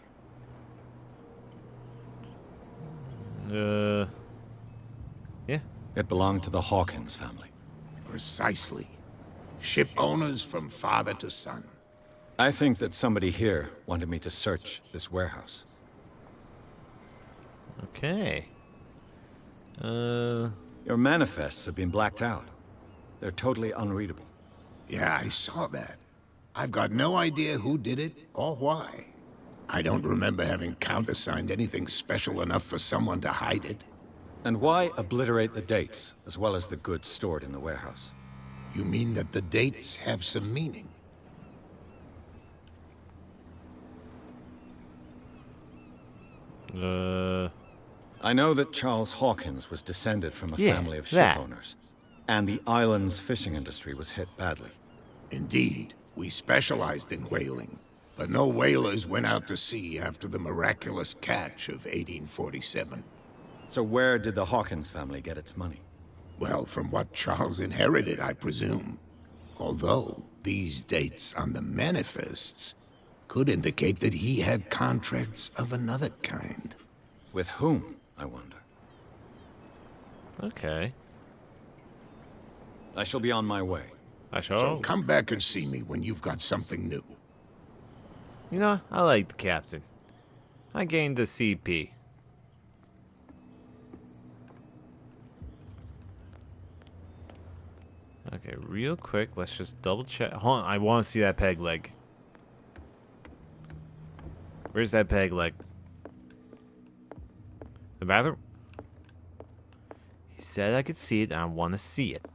Yeah. It belonged to the Hawkins family. Precisely. Ship owners from father to son. I think that somebody here wanted me to search this warehouse. Okay. Your manifests have been blacked out. They're totally unreadable. Yeah, I saw that. I've got no idea who did it or why. I don't remember having countersigned anything special enough for someone to hide it. And why obliterate the dates, as well as the goods stored in the warehouse? You mean that the dates have some meaning? I know that Charles Hawkins was descended from a family of that. shipowners, and the island's fishing industry was hit badly. Indeed, we specialized in whaling, but no whalers went out to sea after the miraculous catch of 1847. So where did the Hawkins family get its money? Well, from what Charles inherited, I presume. Although, these dates on the manifests could indicate that he had contracts of another kind. With whom, I wonder? Okay. I shall be on my way. I shall. So come back and see me when you've got something new. You know, I like the captain. I gained the CP. Okay, real quick, let's just double check. Hold on, I want to see that peg leg. Where's that peg leg? The bathroom? He said I could see it, and I want to see it.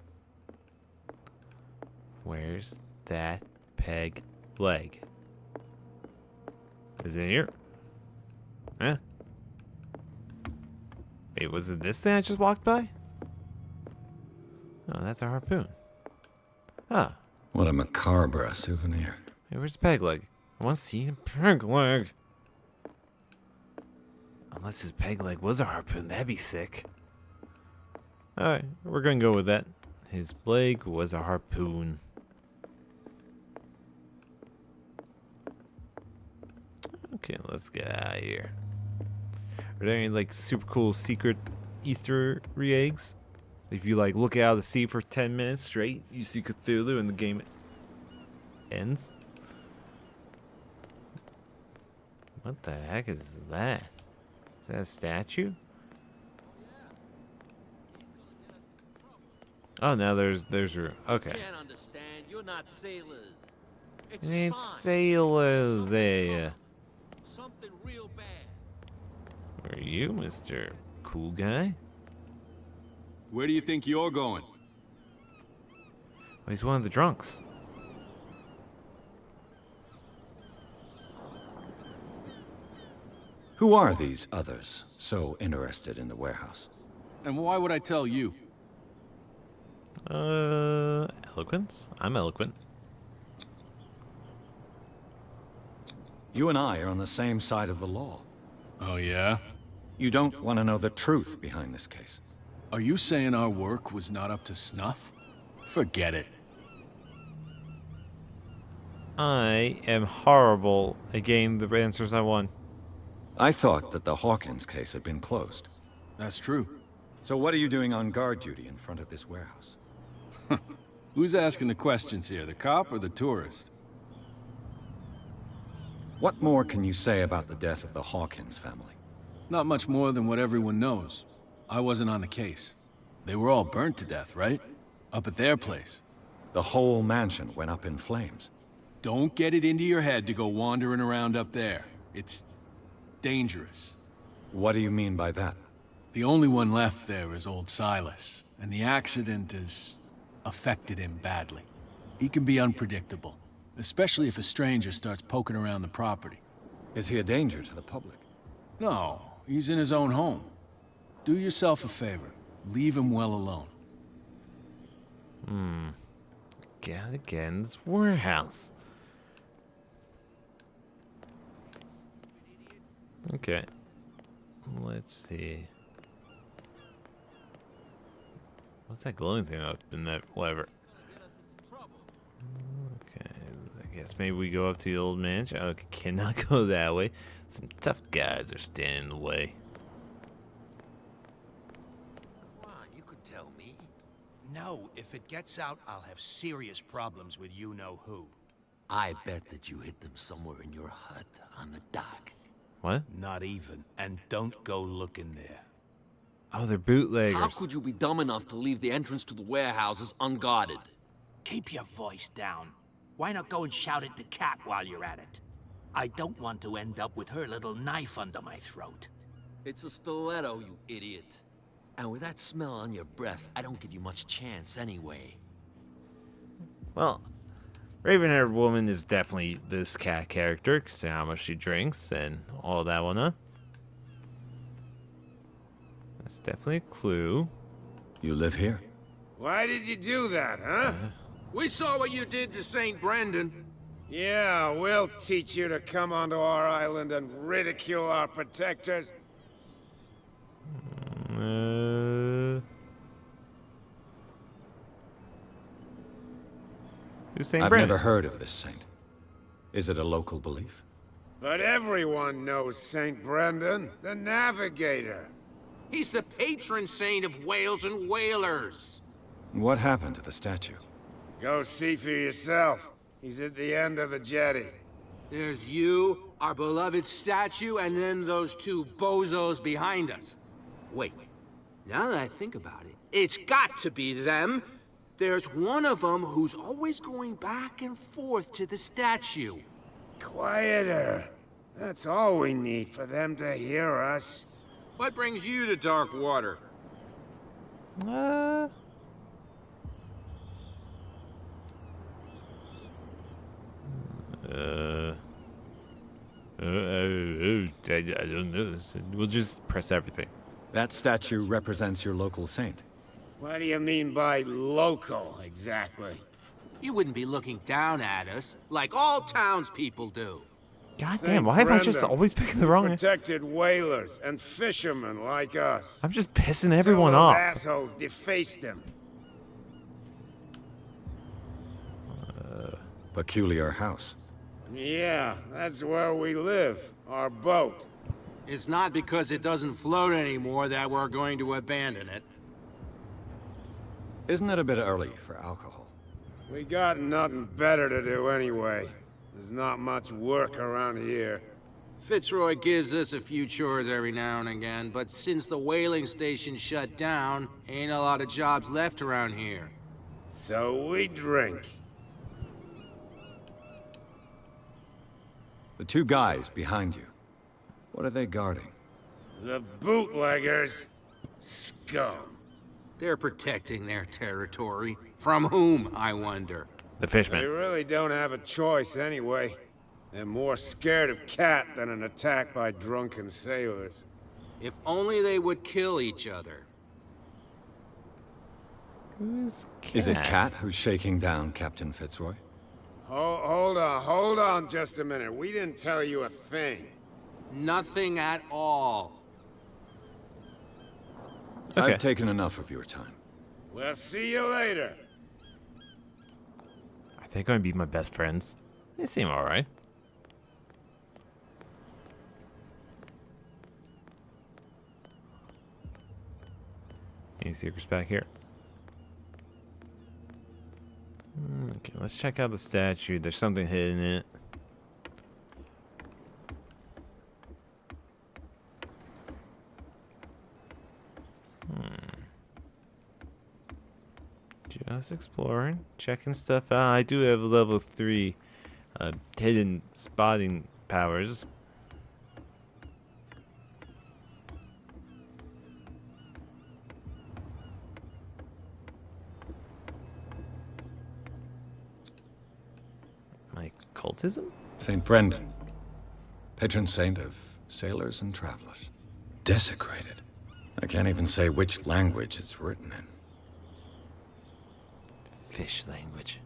Where's that peg leg? Is it here? Huh? Wait, was it this thing I just walked by? Oh, that's a harpoon. Ah. What a macabre souvenir. Hey, where's the peg leg? I want to see the peg leg. Unless his peg leg was a harpoon, that'd be sick. Alright, we're gonna go with that. His leg was a harpoon. Okay, let's get out of here. Are there any like super cool secret Easter eggs? If you like look out of the sea for 10 minutes straight, you see Cthulhu and the game ends. What the heck is that? Is that a statue? Oh, now there's room. Okay. Can't understand. You're not sailors. It's It a ain't sign. sailors there. Something real bad. Are you, Mr. Cool Guy? Where do you think you're going? Oh, he's one of the drunks. Who are these others so interested in the warehouse? And why would I tell you? Eloquence? I'm eloquent. You and I are on the same side of the law. Oh, yeah? You don't want to know the truth behind this case. Are you saying our work was not up to snuff? Forget it. I am horrible at getting the answers I want. I thought that the Hawkins case had been closed. That's true. So what are you doing on guard duty in front of this warehouse? Who's asking the questions here, the cop or the tourist? What more can you say about the death of the Hawkins family? Not much more than what everyone knows. I wasn't on the case. They were all burnt to death, right? Up at their place. The whole mansion went up in flames. Don't get it into your head to go wandering around up there. It's dangerous. What do you mean by that? The only one left there is old Silas, and the accident has affected him badly. He can be unpredictable, especially if a stranger starts poking around the property. Is he a danger to the public? No, he's in his own home. Do yourself a favor. Leave him well alone. Again, this warehouse. Okay. Let's see. What's that glowing thing up in that whatever? Okay, I guess maybe we go up to the old mansion. Okay, cannot go that way. Some tough guys are standing in the way. Come on, you could tell me. No, if it gets out, I'll have serious problems with you-know-who. I bet that you hid them somewhere in your hut on the docks. What? Not even. And don't go looking there. Oh, they're bootleggers. How could you be dumb enough to leave the entrance to the warehouses unguarded? Keep your voice down. Why not go and shout at the cat while you're at it? I don't want to end up with her little knife under my throat. It's a stiletto, you idiot. And with that smell on your breath, I don't give you much chance anyway. Well, Raven-haired woman is definitely this cat character, considering how much she drinks and all that one, huh? That's definitely a clue. You live here? Why did you do that, huh? We saw what you did to St. Brendan. Yeah, we'll teach you to come onto our island and ridicule our protectors. Who's St. I've Brendan? never heard of this saint. Is it a local belief? But everyone knows St. Brendan, the Navigator. He's the patron saint of whales and whalers. What happened to the statue? Go see for yourself. He's at the end of the jetty. There's you, our beloved statue, and then those two bozos behind us. Wait, now that I think about it, it's got to be them. There's one of them who's always going back and forth to the statue. Quieter. That's all we need for them to hear us. What brings you to dark water? I don't know this. We'll just press everything. That statue represents your local saint. What do you mean by local, exactly? You wouldn't be looking down at us, like all townspeople do. God damn, why am I just always picking the wrong... Protected whalers and fishermen like us. I'm just pissing everyone those off. Assholes defaced him. Peculiar house. Yeah, that's where we live. Our boat. It's not because it doesn't float anymore that we're going to abandon it. Isn't it a bit early for alcohol? We got nothing better to do anyway. There's not much work around here. Fitzroy gives us a few chores every now and again, but since the whaling station shut down, ain't a lot of jobs left around here. So we drink. The two guys behind you. What are they guarding? The bootleggers. Scum. They're protecting their territory. From whom, I wonder? The fishmen. They really don't have a choice anyway. They're more scared of Cat than an attack by drunken sailors. If only they would kill each other. Who's Cat? Is it Cat who's shaking down Captain Fitzroy? Hold on just a minute. We didn't tell you a thing. Nothing at all. I've taken enough of your time. We'll see you later. Are they going to be my best friends? They seem alright. Any secrets back here? Okay, let's check out the statue. There's something hidden in it. Just exploring, checking stuff out. I do have level 3 hidden spotting powers. My cultism? St. Brendan, patron saint of sailors and travelers. Desecrated. I can't even say which language it's written in. Fish language.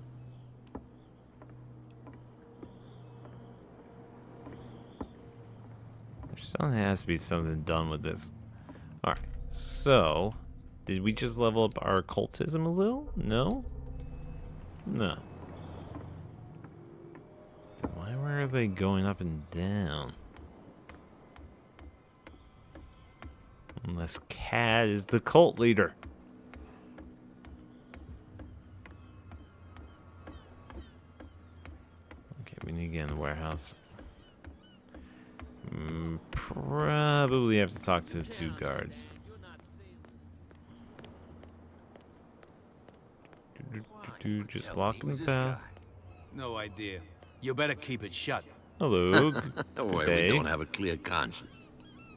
There still has to be something done with this. Alright, so did we just level up our occultism a little? No? No. Why were they going up and down? Unless Cat is the cult leader. Okay, we need to get in the warehouse. Probably have to talk to the 2 guards. Just walking about. No idea. You better keep it shut. Hello. Don't worry, we don't have a clear conscience.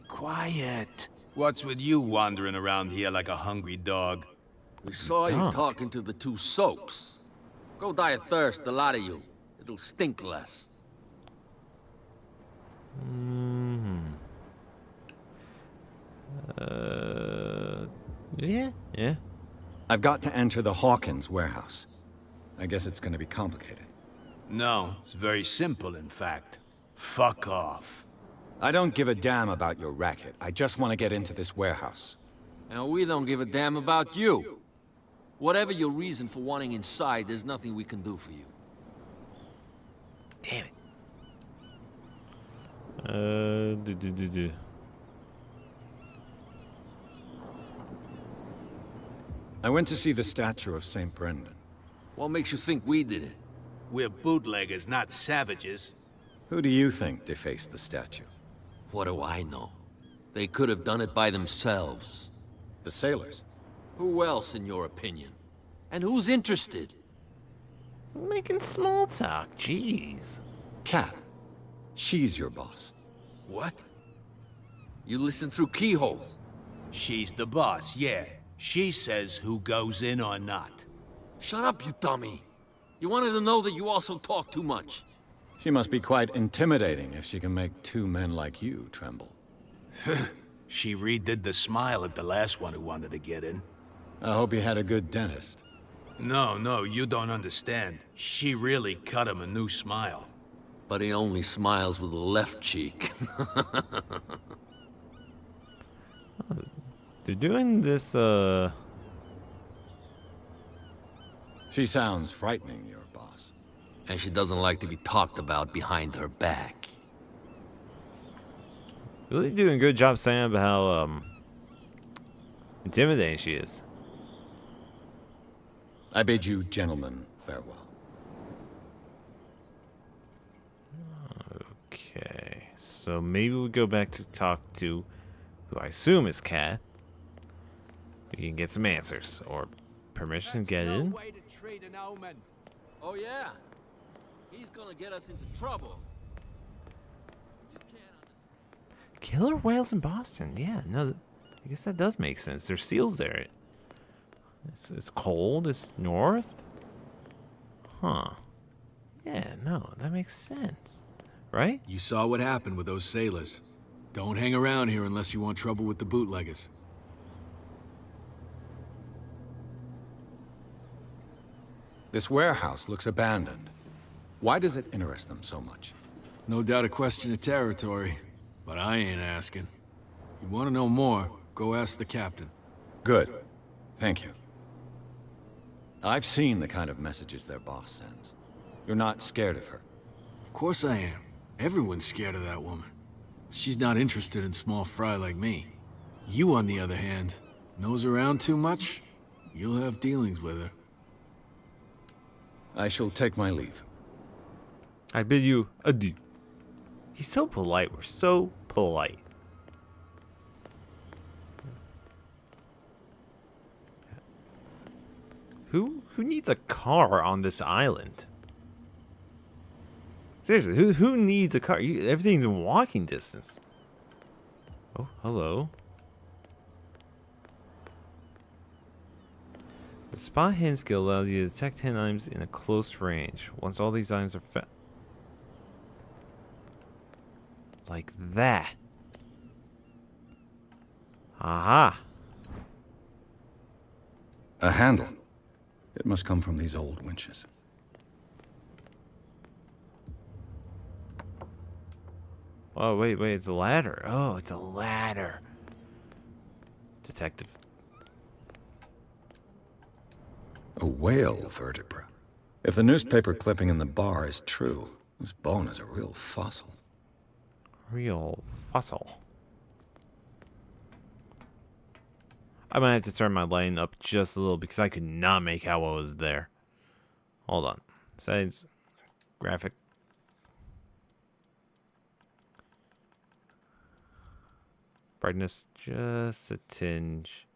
Quiet. What's with you wandering around here like a hungry dog? We saw you talking to the 2 soaks. Go die of thirst, the lot of you. It'll stink less. Yeah. I've got to enter the Hawkins warehouse. I guess it's going to be complicated. No, it's very simple, in fact. Fuck off. I don't give a damn about your racket. I just want to get into this warehouse. And we don't give a damn about you. Whatever your reason for wanting inside, there's nothing we can do for you. Damn it. I went to see the statue of St. Brendan. What makes you think we did it? We're bootleggers, not savages. Who do you think defaced the statue? What do I know? They could have done it by themselves. The sailors? Who else, in your opinion? And who's interested? Making small talk, jeez. Cat. She's your boss. What? You listen through keyholes. She's the boss, yeah. She says who goes in or not. Shut up, you dummy. You wanted to know that you also talk too much. She must be quite intimidating if she can make 2 men like you tremble. She redid the smile at the last one who wanted to get in. I hope you had a good dentist. No, you don't understand. She really cut him a new smile. But he only smiles with the left cheek. They're doing this, She sounds frightening, your boss. And she doesn't like to be talked about behind her back. Really doing a good job saying about how, intimidating she is. I bid you gentlemen farewell. Okay, so maybe we go back to talk to who I assume is Cat. We can get some answers or permission to get in. Oh yeah, he's gonna get us into trouble. Killer whales in Boston. Yeah, no, I guess that does make sense. There's seals there. It's cold. It's north. Huh. Yeah, no, that makes sense. Right? You saw what happened with those sailors. Don't hang around here unless you want trouble with the bootleggers. This warehouse looks abandoned. Why does it interest them so much? No doubt a question of territory, but I ain't asking. You want to know more, go ask the captain. Good. Thank you. I've seen the kind of messages their boss sends. You're not scared of her? Of course I am. Everyone's scared of that woman. She's not interested in small fry like me. You, on the other hand, nose around too much, you'll have dealings with her. I shall take my leave. I bid you adieu. He's so polite. We're so polite. Who needs a car on this island? Seriously, who needs a car? Everything's in walking distance. Oh, hello. The spot hidden skill allows you to detect hidden items in a close range. Once all these items are found. Like that. Aha. A handle. It must come from these old winches. Oh, wait, it's a ladder. Oh, it's a ladder. Detective. A whale vertebra. If the newspaper clipping in the bar is true, this bone is a real fossil. Real fossil. I might have to turn my lighting up just a little because I could not make out what was there. Hold on. Settings. Graphic. Brightness just a tinge.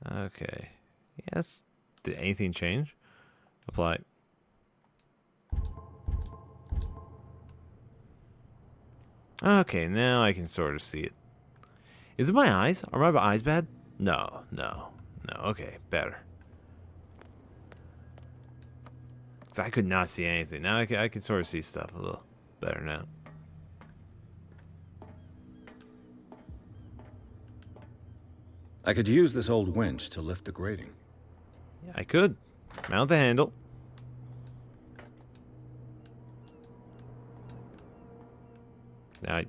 Okay. Yes. Did anything change? Apply. Okay, now I can sort of see it. Is it my eyes? Are my eyes bad? No. Okay, better. So I could not see anything. Now I can sort of see stuff a little better now. I could use this old winch to lift the grating. Yeah, I could. Mount the handle.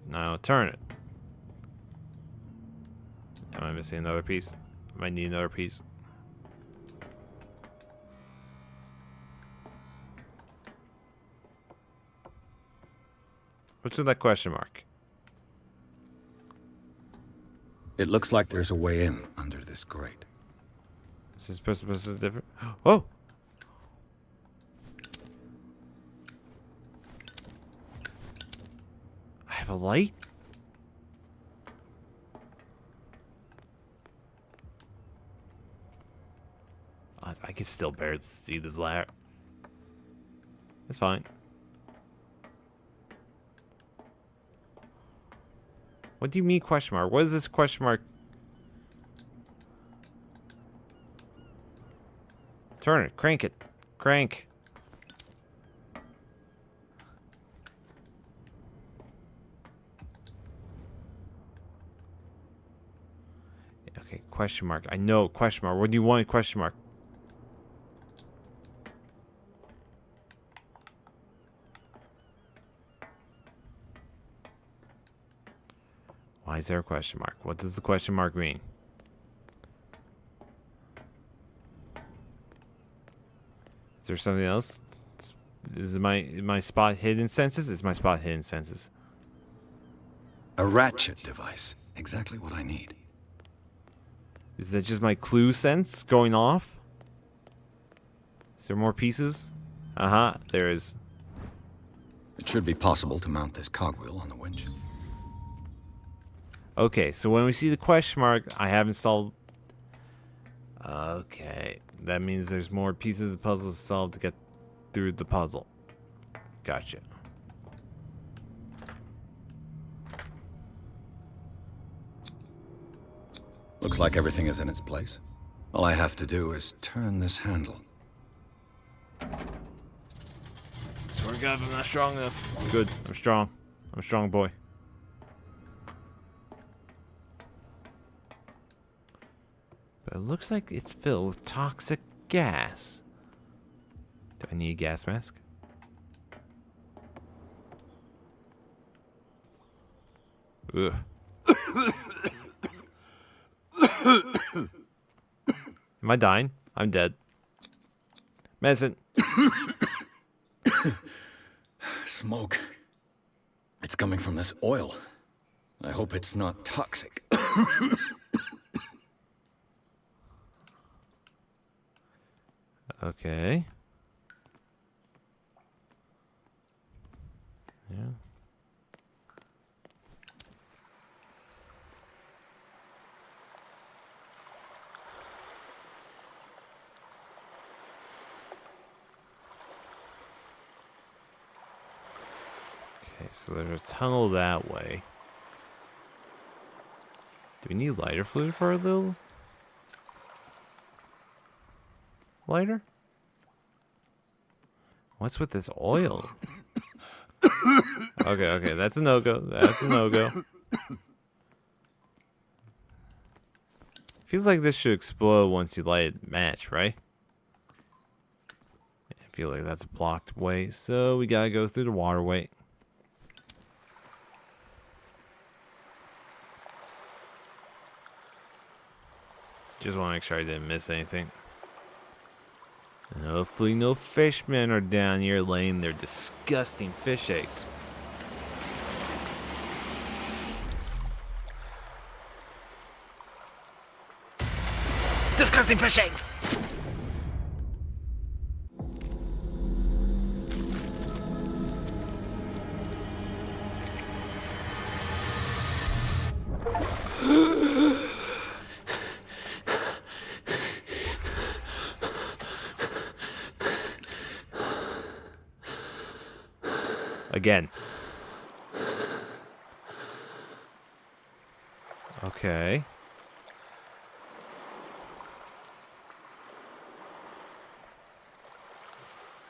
Now turn it. Am I missing another piece? I might need another piece. What's with that question mark? It looks like there's a way in under this grate. Is this supposed to be different? Oh! I have a light? I can still barely see this ladder. It's fine. What do you mean question mark? What is this question mark? Turn it. Crank it. Crank. Okay, question mark. I know, question mark. What do you want, question mark? Why is there a question mark? What does the question mark mean? Is there something else? Is my spot hidden senses? Is my spot hidden senses? A ratchet device. Exactly what I need. Is that just my clue sense going off? Is there more pieces? There is. It should be possible to mount this cogwheel on the winch. Okay, so when we see the question mark, I have installed. Okay, that means there's more pieces of the puzzle to solve to get through the puzzle. Gotcha. Looks like everything is in its place. All I have to do is turn this handle. Swear to God, I'm not strong enough. Good, I'm strong. I'm a strong boy. But it looks like it's filled with toxic gas. Do I need a gas mask? Ugh. Am I dying? I'm dead. Medicine. Smoke. It's coming from this oil. I hope it's not toxic. Okay. Yeah. Okay, so there's a tunnel that way. Do we need lighter fluid for a little lighter? What's with this oil? Okay, that's a no-go. That's a no-go. Feels like this should explode once you light a match, right? I feel like that's a blocked way, so we gotta go through the waterway. Just want to make sure I didn't miss anything. And hopefully no fishmen are down here laying their disgusting fish eggs. Disgusting fish eggs! Again. Okay.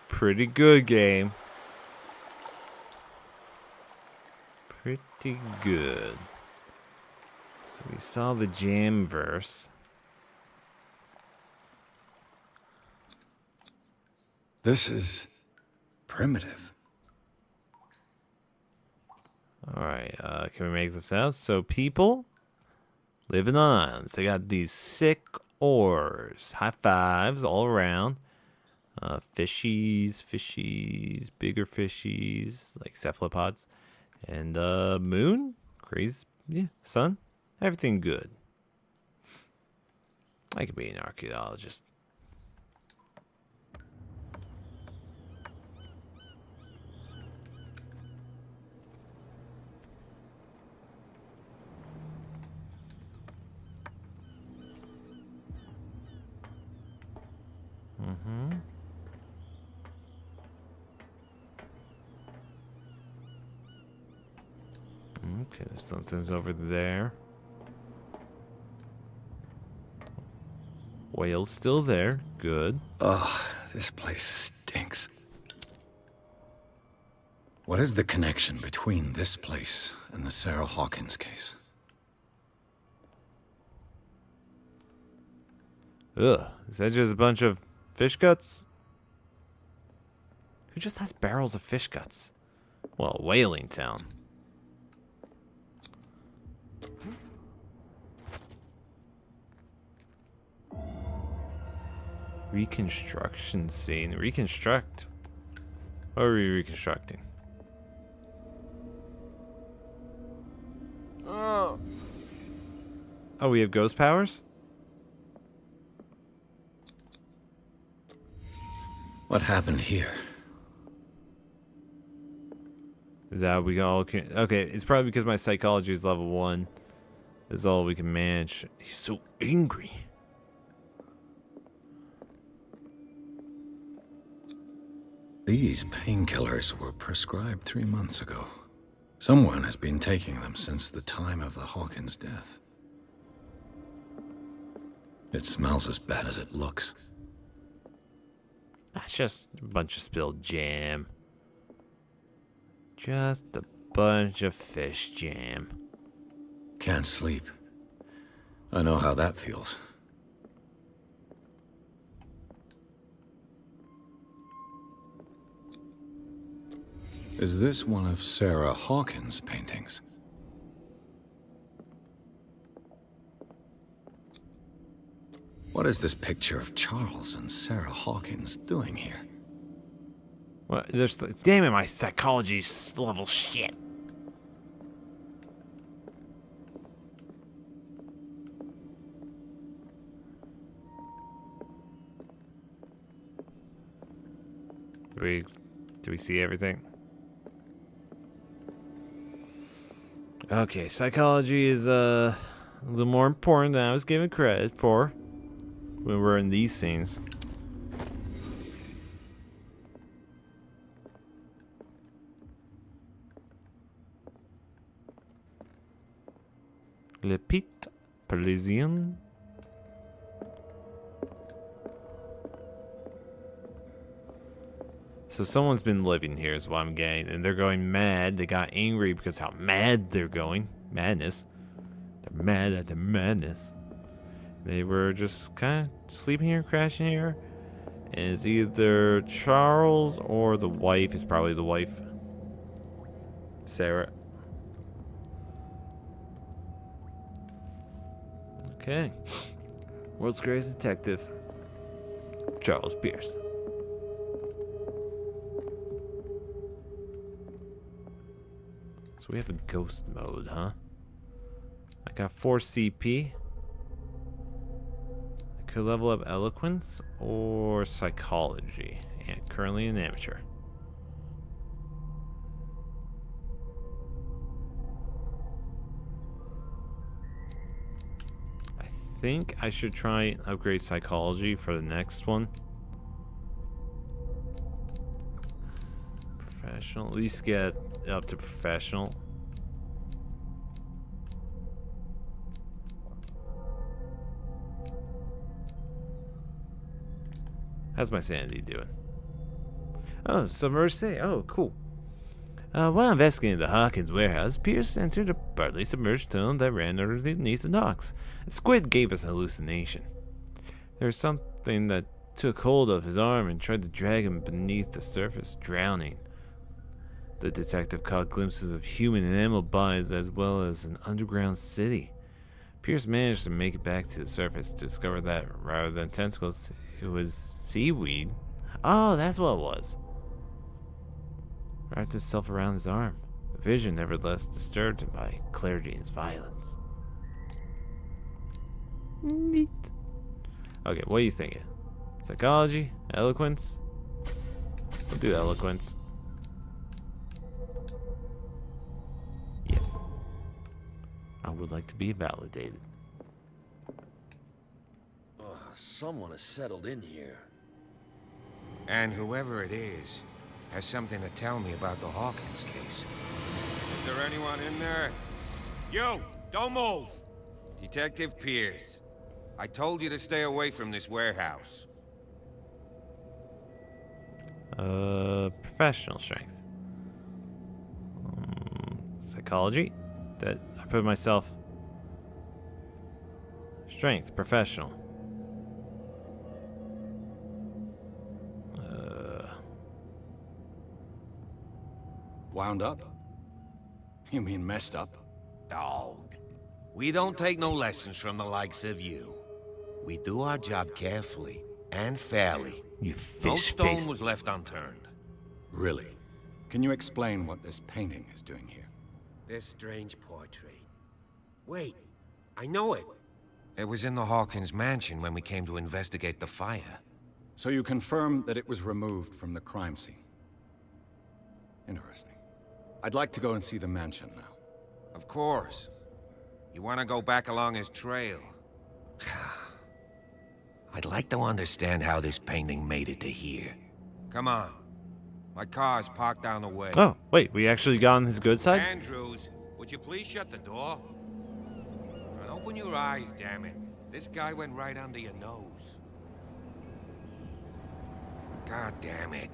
Pretty good game. Pretty good. So we saw the jam verse. This is primitive. Alright, can we make this out? So people living on islands. They got these sick ores. High fives all around. Fishies, bigger fishies, like cephalopods. And moon, crazy, yeah, sun, everything good. I could be an archaeologist. Mm-hmm. Okay, something's over there. Whale's still there. Good. Ugh, this place stinks. What is the connection between this place and the Sarah Hawkins case? Ugh, is that just a bunch of fish guts? Who just has barrels of fish guts? Well, whaling town. Reconstruction scene. Reconstruct? What are we reconstructing? Oh, we have ghost powers? What happened here? Is that we all can? Okay, it's probably because my psychology is level 1. This is all we can manage. He's so angry. These painkillers were prescribed 3 months ago. Someone has been taking them since the time of the Hawkins death. It smells as bad as it looks. That's just a bunch of spilled jam. Just a bunch of fish jam. Can't sleep. I know how that feels. Is this one of Sarah Hawkins' paintings? What is this picture of Charles and Sarah Hawkins doing here? What? There's damn it, my psychology level shit. Do we see everything? Okay, psychology is a little more important than I was given credit for when we're in these scenes. Le Pit Parisien. So someone's been living here is what I'm getting, and they're going mad. They got angry because how mad they're going. Madness. They're mad at the madness. They were just kind of sleeping here, crashing here. And it's either Charles or the wife. It's probably the wife. Sarah. Okay. World's greatest detective. Charles Pierce. So we have a ghost mode, huh? I got 4 CP. I could level up eloquence or psychology. And currently an amateur. I think I should try and upgrade psychology for the next one. Professional, at least get up to professional. How's my sanity doing? Oh, submerged state. Oh, cool. While investigating the Hawkins warehouse, Pierce entered a partly submerged tunnel that ran underneath the docks. A squid gave us a hallucination. There was something that took hold of his arm and tried to drag him beneath the surface, drowning. The detective caught glimpses of human and animal bodies as well as an underground city. Pierce managed to make it back to the surface to discover that, rather than tentacles, it was seaweed. Oh, that's what it was. Wrapped itself around his arm. The vision nevertheless disturbed him by clarity and its violence. Neat. Okay, what are you thinking? Psychology? Eloquence? We'll do eloquence. Yes. I would like to be validated. Someone has settled in here. And whoever it is has something to tell me about the Hawkins case. Is there anyone in there? You! Don't move! Detective Pierce. I told you to stay away from this warehouse. Professional strength. Psychology? That I put myself. Strength, professional. Wound up? You mean messed up? Dog. We don't take no lessons from the likes of you. We do our job carefully and fairly. You No fish stone face. was left unturned. Really? Can you explain what this painting is doing here? This strange portrait. Wait, I know it. It was in the Hawkins mansion when we came to investigate the fire. So you confirm that it was removed from the crime scene? Interesting. I'd like to go and see the mansion now. Of course. You want to go back along his trail? I'd like to understand how this painting made it to here. Come on. My car's parked down the way. Oh, wait, we actually got on his good side? Andrews, would you please shut the door? And open your eyes, damn it. This guy went right under your nose. God damn it.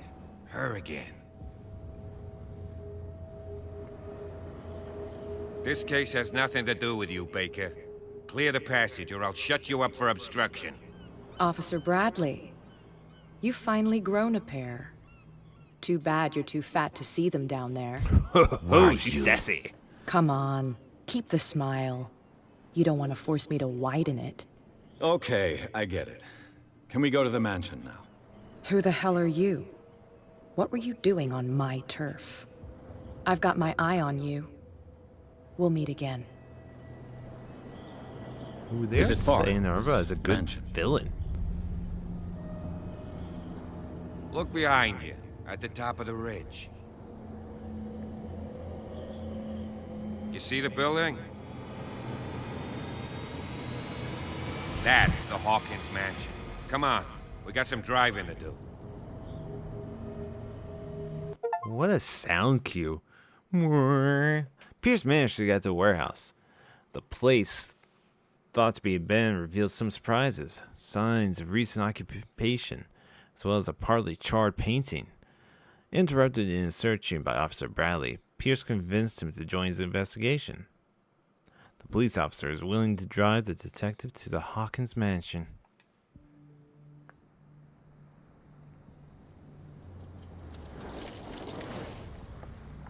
Her again. This case has nothing to do with you, Baker. Clear the passage or I'll shut you up for obstruction. Officer Bradley, you've finally grown a pair. Too bad you're too fat to see them down there. Oh, she's sassy. Come on, keep the smile. You don't want to force me to widen it. Okay, I get it. Can we go to the mansion now? Who the hell are you? What were you doing on my turf? I've got my eye on you. We'll meet again. Ooh, they're saying Nerva is a good villain. Look behind you, at the top of the ridge. You see the building? That's the Hawkins mansion. Come on, we got some driving to do. What a sound cue. Pierce managed to get to the warehouse. The place, thought to be abandoned, reveals some surprises. Signs of recent occupation, as well as a partly charred painting. Interrupted in his searching by Officer Bradley, Pierce convinced him to join his investigation. The police officer is willing to drive the detective to the Hawkins mansion.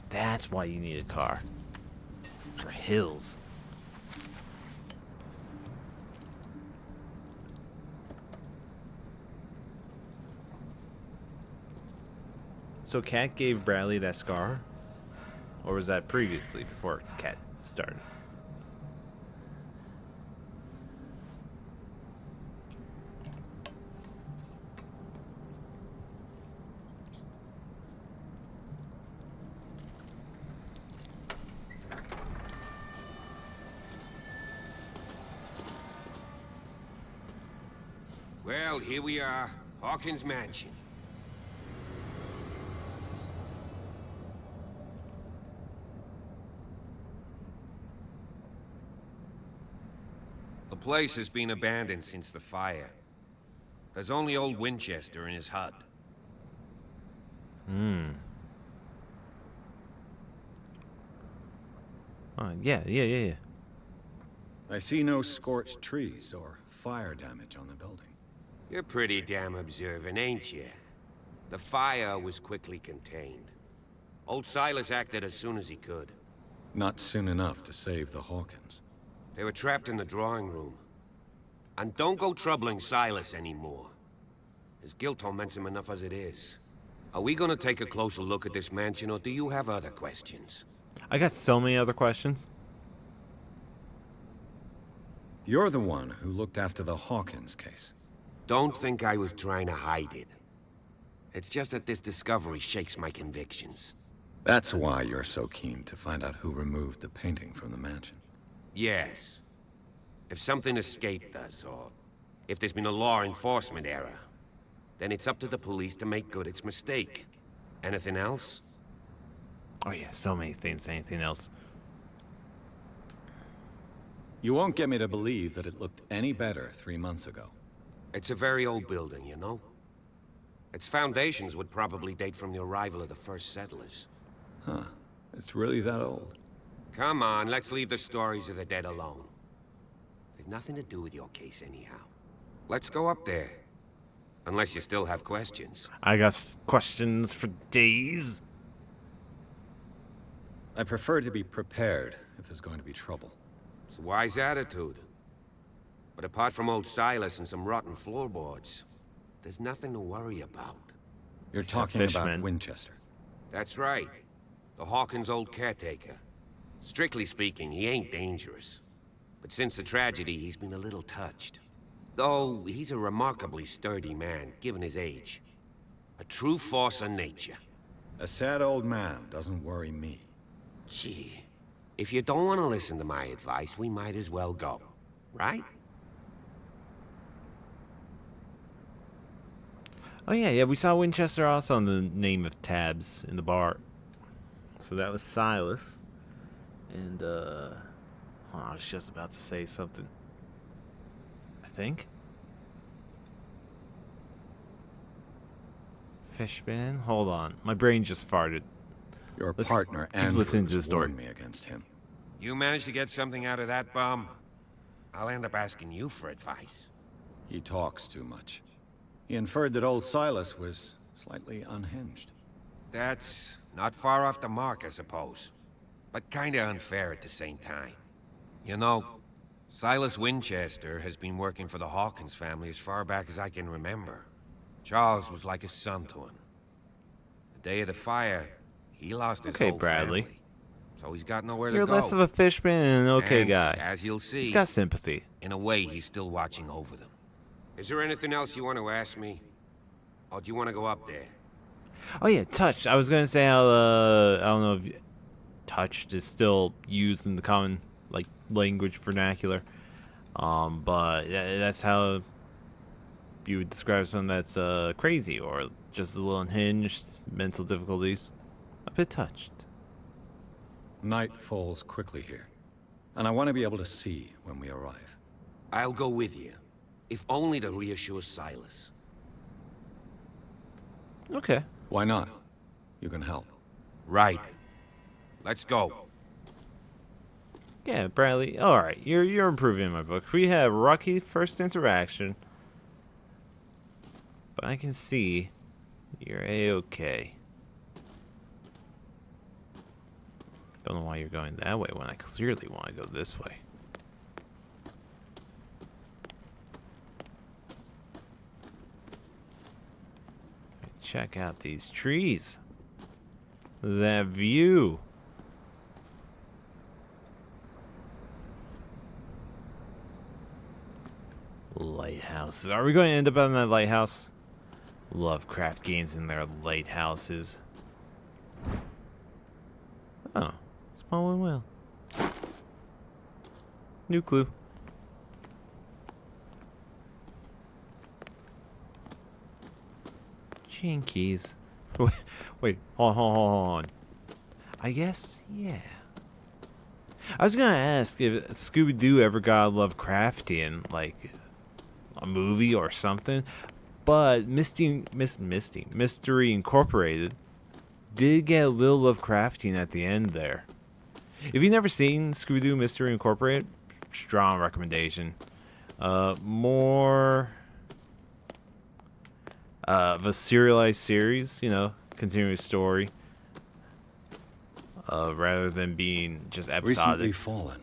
That's why you need a car. For hills. So Kat gave Bradley that scar? Or was that previously, before Kat started? Well, here we are, Hawkins Mansion. The place has been abandoned since the fire. There's only old Winchester in his hut. Yeah. I see no scorched trees or fire damage on the building. You're pretty damn observant, ain't you? The fire was quickly contained. Old Silas acted as soon as he could. Not soon enough to save the Hawkins. They were trapped in the drawing room. And don't go troubling Silas anymore. His guilt torments him enough as it is. Are we gonna take a closer look at this mansion, or do you have other questions? I got so many other questions. You're the one who looked after the Hawkins case. Don't think I was trying to hide it. It's just that this discovery shakes my convictions. That's why you're so keen to find out who removed the painting from the mansion. Yes. If something escaped us, or if there's been a law enforcement error, then it's up to the police to make good its mistake. Anything else? Oh yeah, so many things. Anything else? You won't get me to believe that it looked any better 3 months ago. It's a very old building, you know? Its foundations would probably date from the arrival of the first settlers. Huh. It's really that old. Come on, let's leave the stories of the dead alone. They've nothing to do with your case anyhow. Let's go up there. Unless you still have questions. I got questions for days. I prefer to be prepared if there's going to be trouble. It's a wise attitude. But apart from old Silas and some rotten floorboards, there's nothing to worry about. You're talking about Winchester. That's right. The Hawkins' old caretaker. Strictly speaking, he ain't dangerous. But since the tragedy, he's been a little touched. Though, he's a remarkably sturdy man, given his age. A true force of nature. A sad old man doesn't worry me. Gee, if you don't want to listen to my advice, we might as well go. Right? Oh yeah, we saw Winchester also on the name of tabs in the bar. So that was Silas. And I was just about to say something. I think. Fishman? Hold on. My brain just farted. Your partner and listening to the story. Me against him. You managed to get something out of that bum? I'll end up asking you for advice. He talks too much. He inferred that old Silas was slightly unhinged. That's not far off the mark, I suppose. But kinda unfair at the same time. You know, Silas Winchester has been working for the Hawkins family as far back as I can remember. Charles was like a son to him. The day of the fire, he lost his whole Bradley. family. So he's got nowhere You're to go. less of a fishman and an okay And, guy. as you'll see, He's got sympathy. in a way, he's still watching over them. Is there anything else you want to ask me? Or do you want to go up there? Oh yeah, touched. I was gonna say how I don't know if touched is still used in the common like language vernacular, but that's how you would describe someone that's crazy or just a little unhinged, mental difficulties. A bit touched. Night falls quickly here, and I want to be able to see when we arrive. I'll go with you, if only to reassure Silas. Okay. Why not? You can help. Right. Let's go. Yeah, Bradley. All right, you're improving in my book. We have rocky first interaction, but I can see you're a-okay. Don't know why you're going that way when I clearly want to go this way. Check out these trees. That view. Lighthouses. Are we going to end up on that lighthouse? Lovecraft games in their lighthouses. Oh. Small and well. New clue. Jinkies. Wait, hold on. I guess, yeah. I was gonna ask if Scooby-Doo ever got Lovecraftian, like a movie or something, but Mystery Incorporated did get a little Lovecraftian at the end there. If you've never seen Scooby-Doo Mystery Incorporated, strong recommendation. More of a serialized series, you know, continuous story, rather than being just episodic. Recently fallen.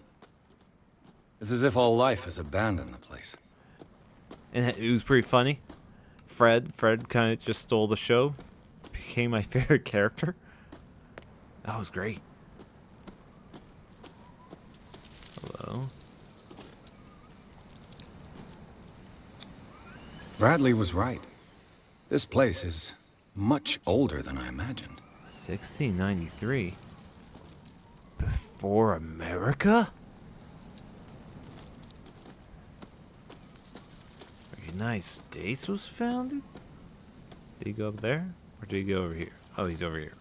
It's as if all life has abandoned the place. And it was pretty funny. Fred kind of just stole the show. Became my favorite character. That was great. Hello. Bradley was right. This place is much older than I imagined. 1693. Before America? The United States was founded? Did he go up there? Or did he go over here? Oh, he's over here.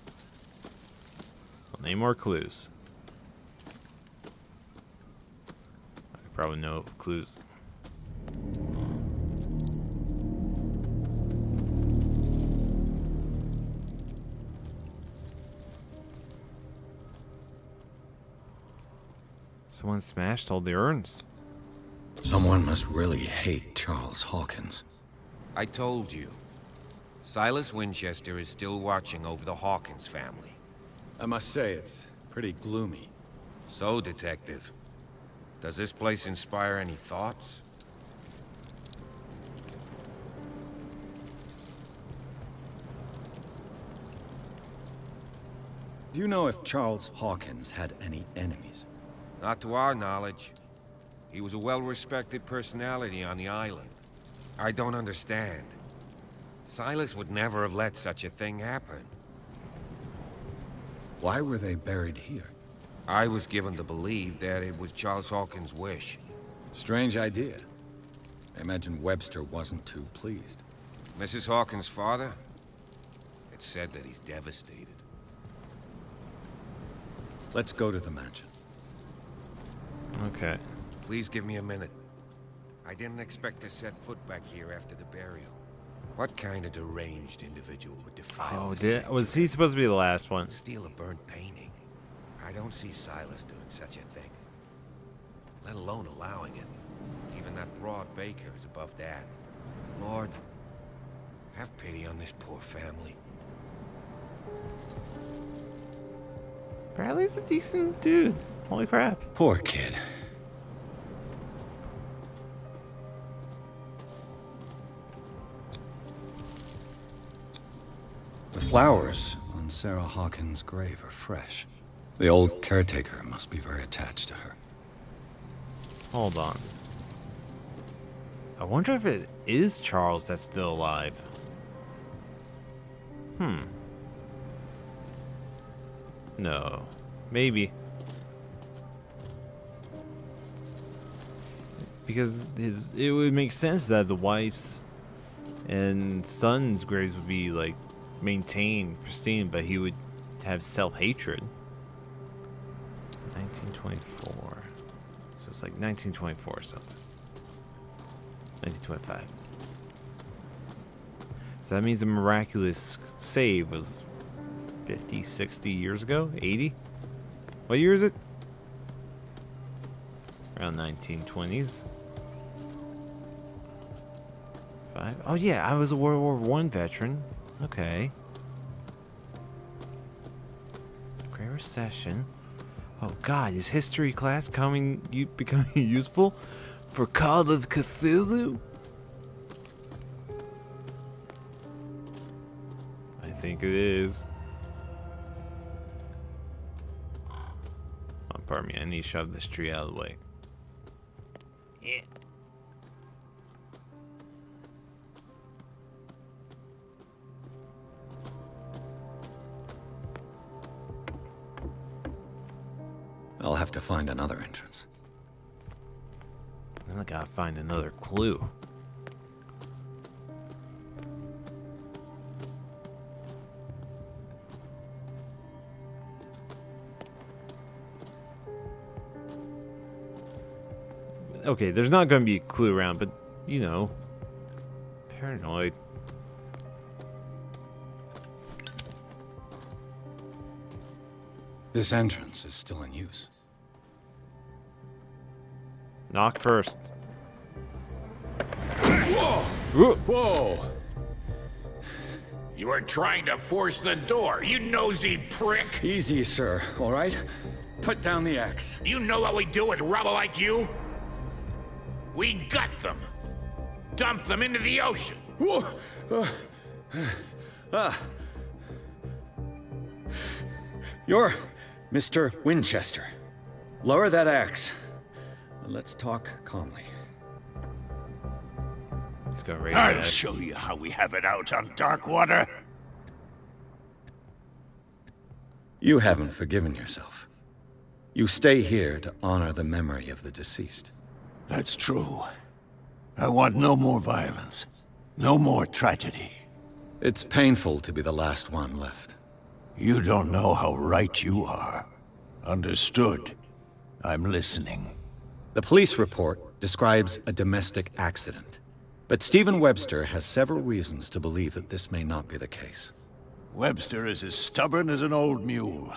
Well, any more clues? I probably know clues. Someone smashed all the urns. Someone must really hate Charles Hawkins. I told you. Silas Winchester is still watching over the Hawkins family. I must say, it's pretty gloomy. So, Detective, does this place inspire any thoughts? Do you know if Charles Hawkins had any enemies? Not to our knowledge. He was a well-respected personality on the island. I don't understand. Silas would never have let such a thing happen. Why were they buried here? I was given to believe that it was Charles Hawkins' wish. Strange idea. I imagine Webster wasn't too pleased. Mrs. Hawkins' father? It's said that he's devastated. Let's go to the mansion. Okay. Please give me a minute. I didn't expect to set foot back here after the burial. What kind of deranged individual would defile Was he supposed to be the last one? Steal a burnt painting? I don't see Silas doing such a thing. Let alone allowing it. Even that broad baker is above that. Lord, have pity on this poor family. Bradley's a decent dude. Holy crap. Poor kid. The flowers on Sarah Hawkins' grave are fresh. The old caretaker must be very attached to her. Hold on. I wonder if it is Charles that's still alive. No. Maybe. Because it would make sense that the wife's and son's graves would be like maintained, pristine, but he would have self-hatred. 1924. So it's like 1924 or something. 1925. So that means the miraculous save was 50, 60 years ago? 80? What year is it? Around 1920s. Oh yeah, I was a World War I veteran. Okay. Great Recession. Oh god, is history class becoming useful for Call of Cthulhu? I think it is. Oh, pardon me, I need to shove this tree out of the way. Yeah. I'll have to find another entrance. I gotta find another clue. Okay, there's not gonna be a clue around, but you know, paranoid. This entrance is still in use. Knock first. Whoa! Whoa! You were trying to force the door, you nosy prick! Easy, sir, all right? Put down the axe. You know what we do with rubble like you? We gut them. Dump them into the ocean. Whoa! You're Mr. Winchester. Lower that axe. Let's talk calmly. Let's go right I'll back. show you how we have it out on Darkwater. You haven't forgiven yourself. You stay here to honor the memory of the deceased. That's true. I want no more violence. No more tragedy. It's painful to be the last one left. You don't know how right you are. Understood. I'm listening. The police report describes a domestic accident. But Stephen Webster has several reasons to believe that this may not be the case. Webster is as stubborn as an old mule.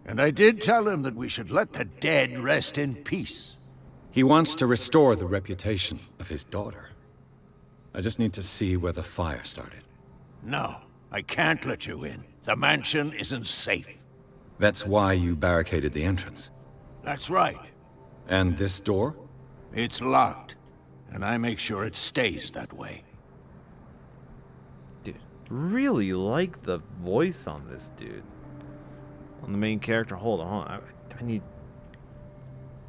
And I did tell him that we should let the dead rest in peace. He wants to restore the reputation of his daughter. I just need to see where the fire started. No, I can't let you in. The mansion isn't safe. That's why you barricaded the entrance. That's right. And this door? It's locked. And I make sure it stays that way. Dude, really like the voice on this dude. On the main character. Hold on. I need...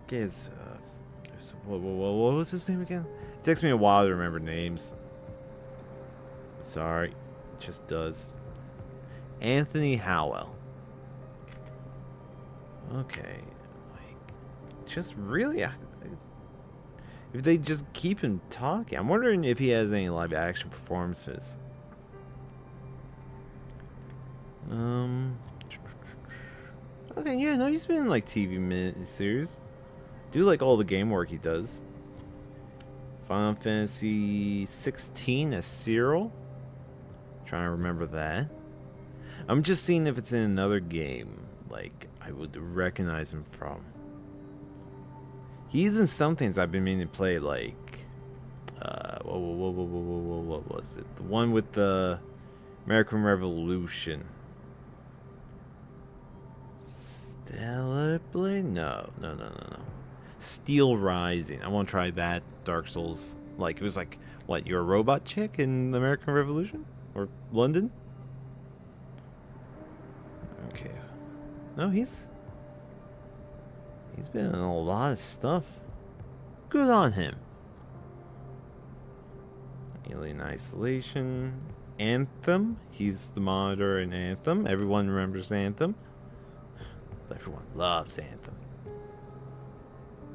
Guys, what was his name again? It takes me a while to remember names. Sorry. It just does. Anthony Howell. Okay. Like, just really... If they just keep him talking. I'm wondering if he has any live action performances. Okay, yeah, no, he's been in like TV miniseries. Do like all the game work he does. Final Fantasy 16 as Cyril. Trying to remember that. I'm just seeing if it's in another game like I would recognize him from. He's in some things I've been meaning to play, like what was it? The one with the American Revolution. Stellar Blade? No. Steel Rising. I want to try that. Dark Souls. Like, it was like, what, you're a robot chick in the American Revolution? Or London? Okay. No, he's been in a lot of stuff. Good on him. Alien Isolation. Anthem. He's the monitor in Anthem. Everyone remembers Anthem. Everyone loves Anthem.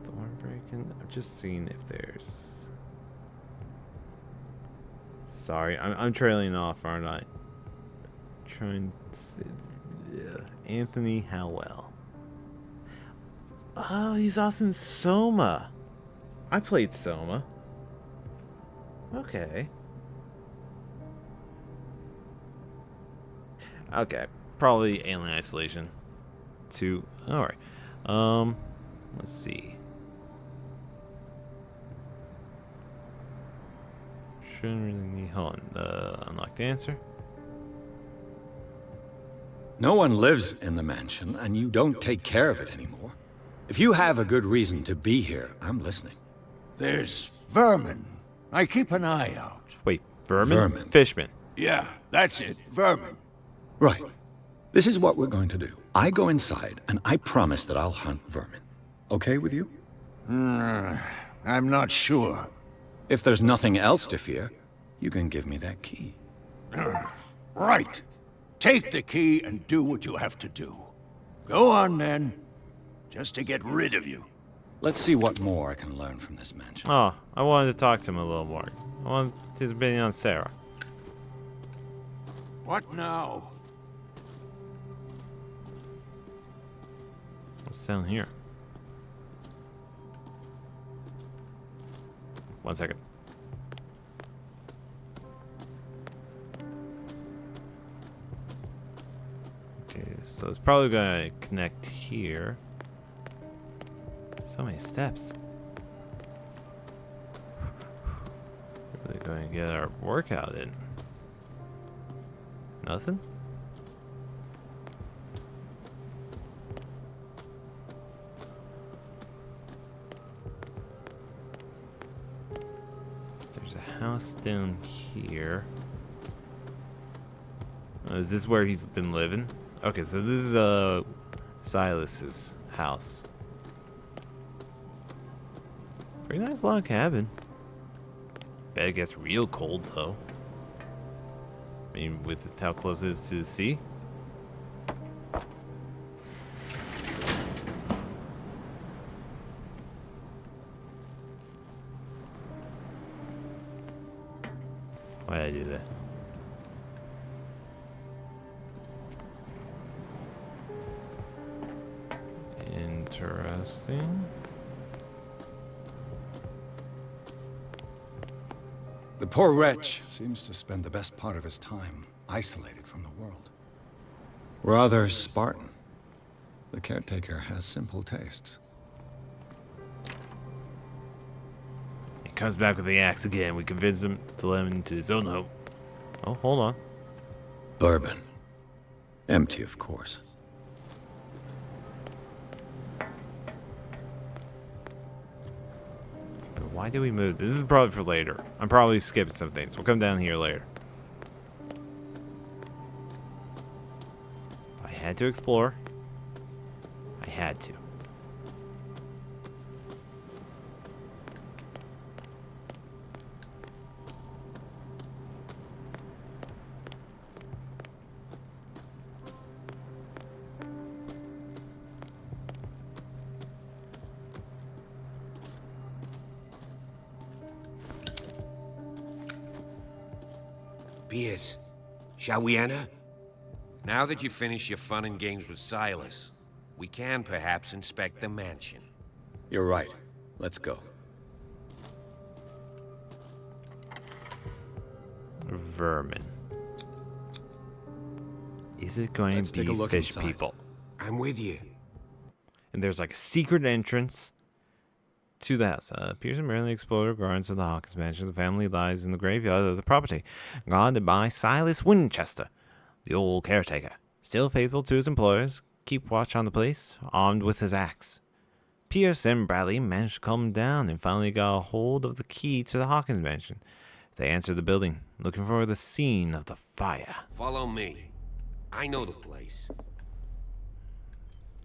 Thornbreaking. I'm just seeing if there's... Sorry, I'm trailing off, aren't I? Trying to see... Yeah. Anthony Howell. Oh, he's also in Soma. I played Soma. Okay. Okay. Probably Alien Isolation 2. Alright. Let's see. Shouldn't really need... Hold on. Unlock the answer. No one lives in the mansion, and you don't take care of it anymore. If you have a good reason to be here, I'm listening. There's vermin. I keep an eye out. Wait, vermin? Vermin. Fishman. Yeah, that's it. Vermin. Right. This is what we're going to do. I go inside, and I promise that I'll hunt vermin. Okay with you? I'm not sure. If there's nothing else to fear, you can give me that key. Right. Take the key and do what you have to do. Go on, then. Just to get rid of you. Let's see what more I can learn from this mansion. Oh, I wanted to talk to him a little more. I wanted his opinion on Sarah. What now? What's down here? One second. Okay, so it's probably gonna connect here. So many steps. Really going to get our workout in. Nothing? There's a house down here. Oh, is this where he's been living? Okay, so this is Silas's house. Pretty nice log cabin. Bet it gets real cold though. I mean, with how close it is to the sea. Why did I do that? Interesting. The poor wretch seems to spend the best part of his time isolated from the world. Rather Spartan. The caretaker has simple tastes. He comes back with the axe again. We convince him to let him into his own home. Oh, hold on. Bourbon. Empty, of course. But why do we move? This is probably for later. I'm probably skipping some things. We'll come down here later. I had to explore. I had to. Piers, shall we enter? Now that you've finished your fun and games with Silas, we can perhaps inspect the mansion. You're right. Let's go. Vermin. Is it going Let's to take a be look fish inside. people? I'm with you. And there's like a secret entrance to the house. Pearson merely explored gardens of the Hawkins mansion. The family lies in the graveyard of the property, guarded by Silas Winchester, the old caretaker. Still faithful to his employers, keep watch on the place, armed with his axe. Pierce and Bradley managed to calm him down and finally got a hold of the key to the Hawkins mansion. They entered the building, looking for the scene of the fire. Follow me. I know the place.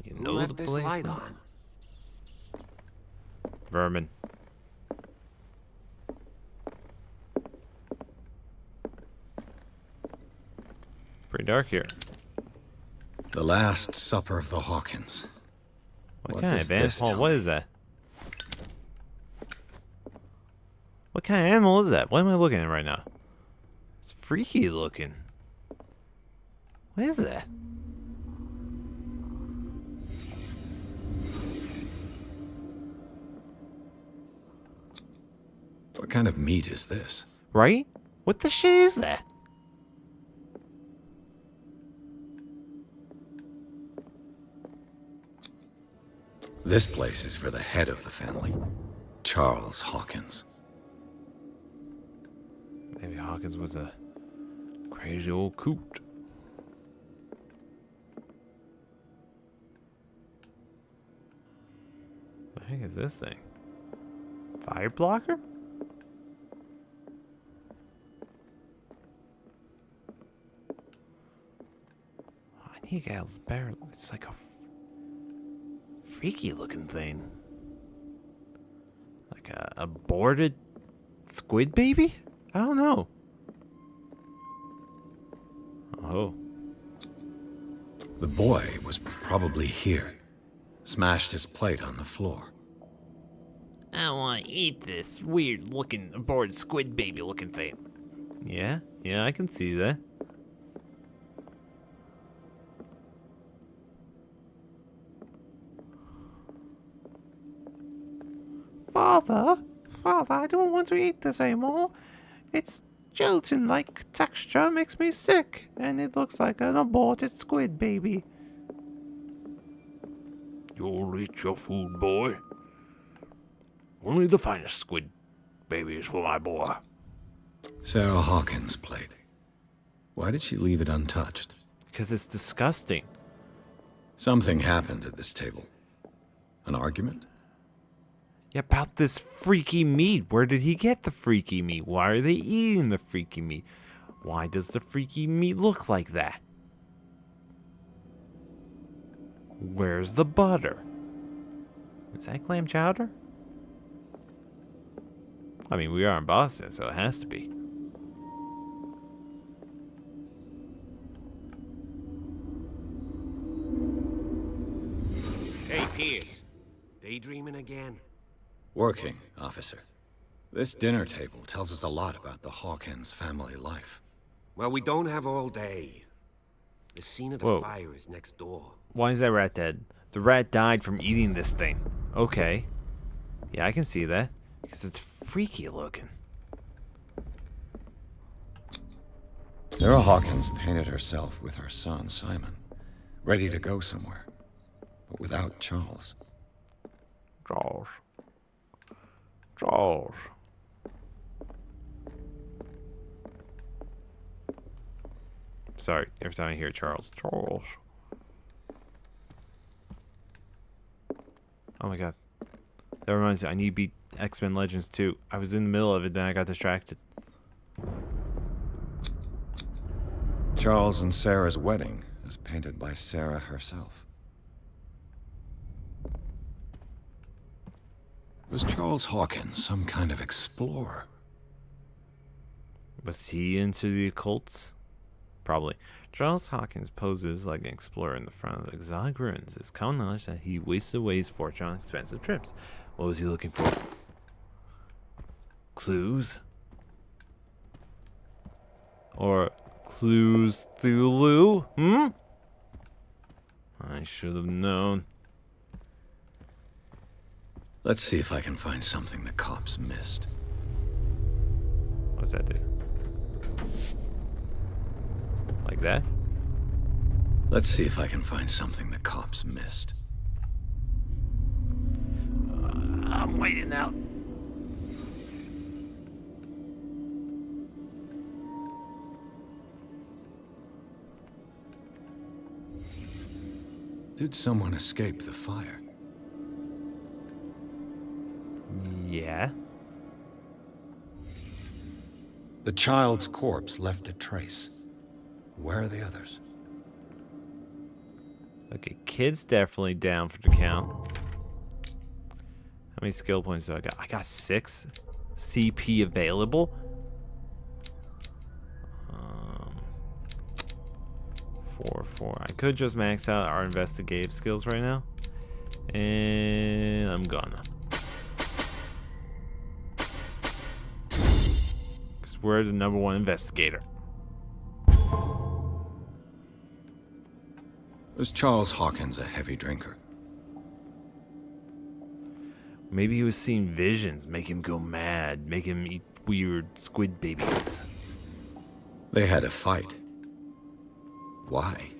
You Who know left the this place? light on? Vermin. Pretty dark here. The Last Supper of the Hawkins. What kind of animal? What is that? What kind of animal is that? What am I looking at right now? It's freaky looking. What is that? What kind of meat is this? Right? What the shit is that? This place is for the head of the family, Charles Hawkins. Maybe Hawkins was a crazy old coot. What the heck is this thing? Fire blocker? I need to get a barrel. It's like a freaky looking thing. Like a aborted squid baby? I don't know. Oh. The boy was probably here. Smashed his plate on the floor. I don't want to eat this weird looking aborted squid baby looking thing. Yeah, I can see that. Father, I don't want to eat this anymore. It's gelatin-like texture, makes me sick, and it looks like an aborted squid baby. You'll eat your food, boy. Only the finest squid babies for my boy. Sarah Hawkins' plate. Why did she leave it untouched? Because it's disgusting. Something happened at this table. An argument? Yeah, about this freaky meat. Where did he get the freaky meat? Why are they eating the freaky meat? Why does the freaky meat look like that? Where's the butter? Is that clam chowder? I mean, we are in Boston, so it has to be. Hey, Pierce. Daydreaming again? Working, officer. This dinner table tells us a lot about the Hawkins family life. Well, we don't have all day. The scene of the fire is next door. Why is that rat dead? The rat died from eating this thing. Okay. Yeah, I can see that. Because it's freaky looking. Sarah Hawkins painted herself with her son, Simon. Ready to go somewhere. But without Charles. Charles. Sorry, every time I hear Charles. Oh my god. That reminds me, I need to beat X-Men Legends 2. I was in the middle of it, then I got distracted. Charles and Sarah's wedding is painted by Sarah herself. Was Charles Hawkins some kind of explorer? Was he into the occults? Probably. Charles Hawkins poses like an explorer in the front of exotic ruins. It's common knowledge that he wasted away his fortune on expensive trips. What was he looking for? Clues? Or clues Cthulhu? I should have known. Let's see if I can find something the cops missed. What's that do? Like that? Let's see if I can find something the cops missed. I'm waiting out. Did someone escape the fire? Yeah. The child's corpse left a trace. Where are the others? Okay, kid's definitely down for the count. How many skill points do I got? I got 6 CP available. 4. I could just max out our investigative skills right now. And I'm gonna. Because we're the #1 investigator. Was Charles Hawkins a heavy drinker? Maybe he was seeing visions, make him go mad, make him eat weird squid babies. They had a fight. Why?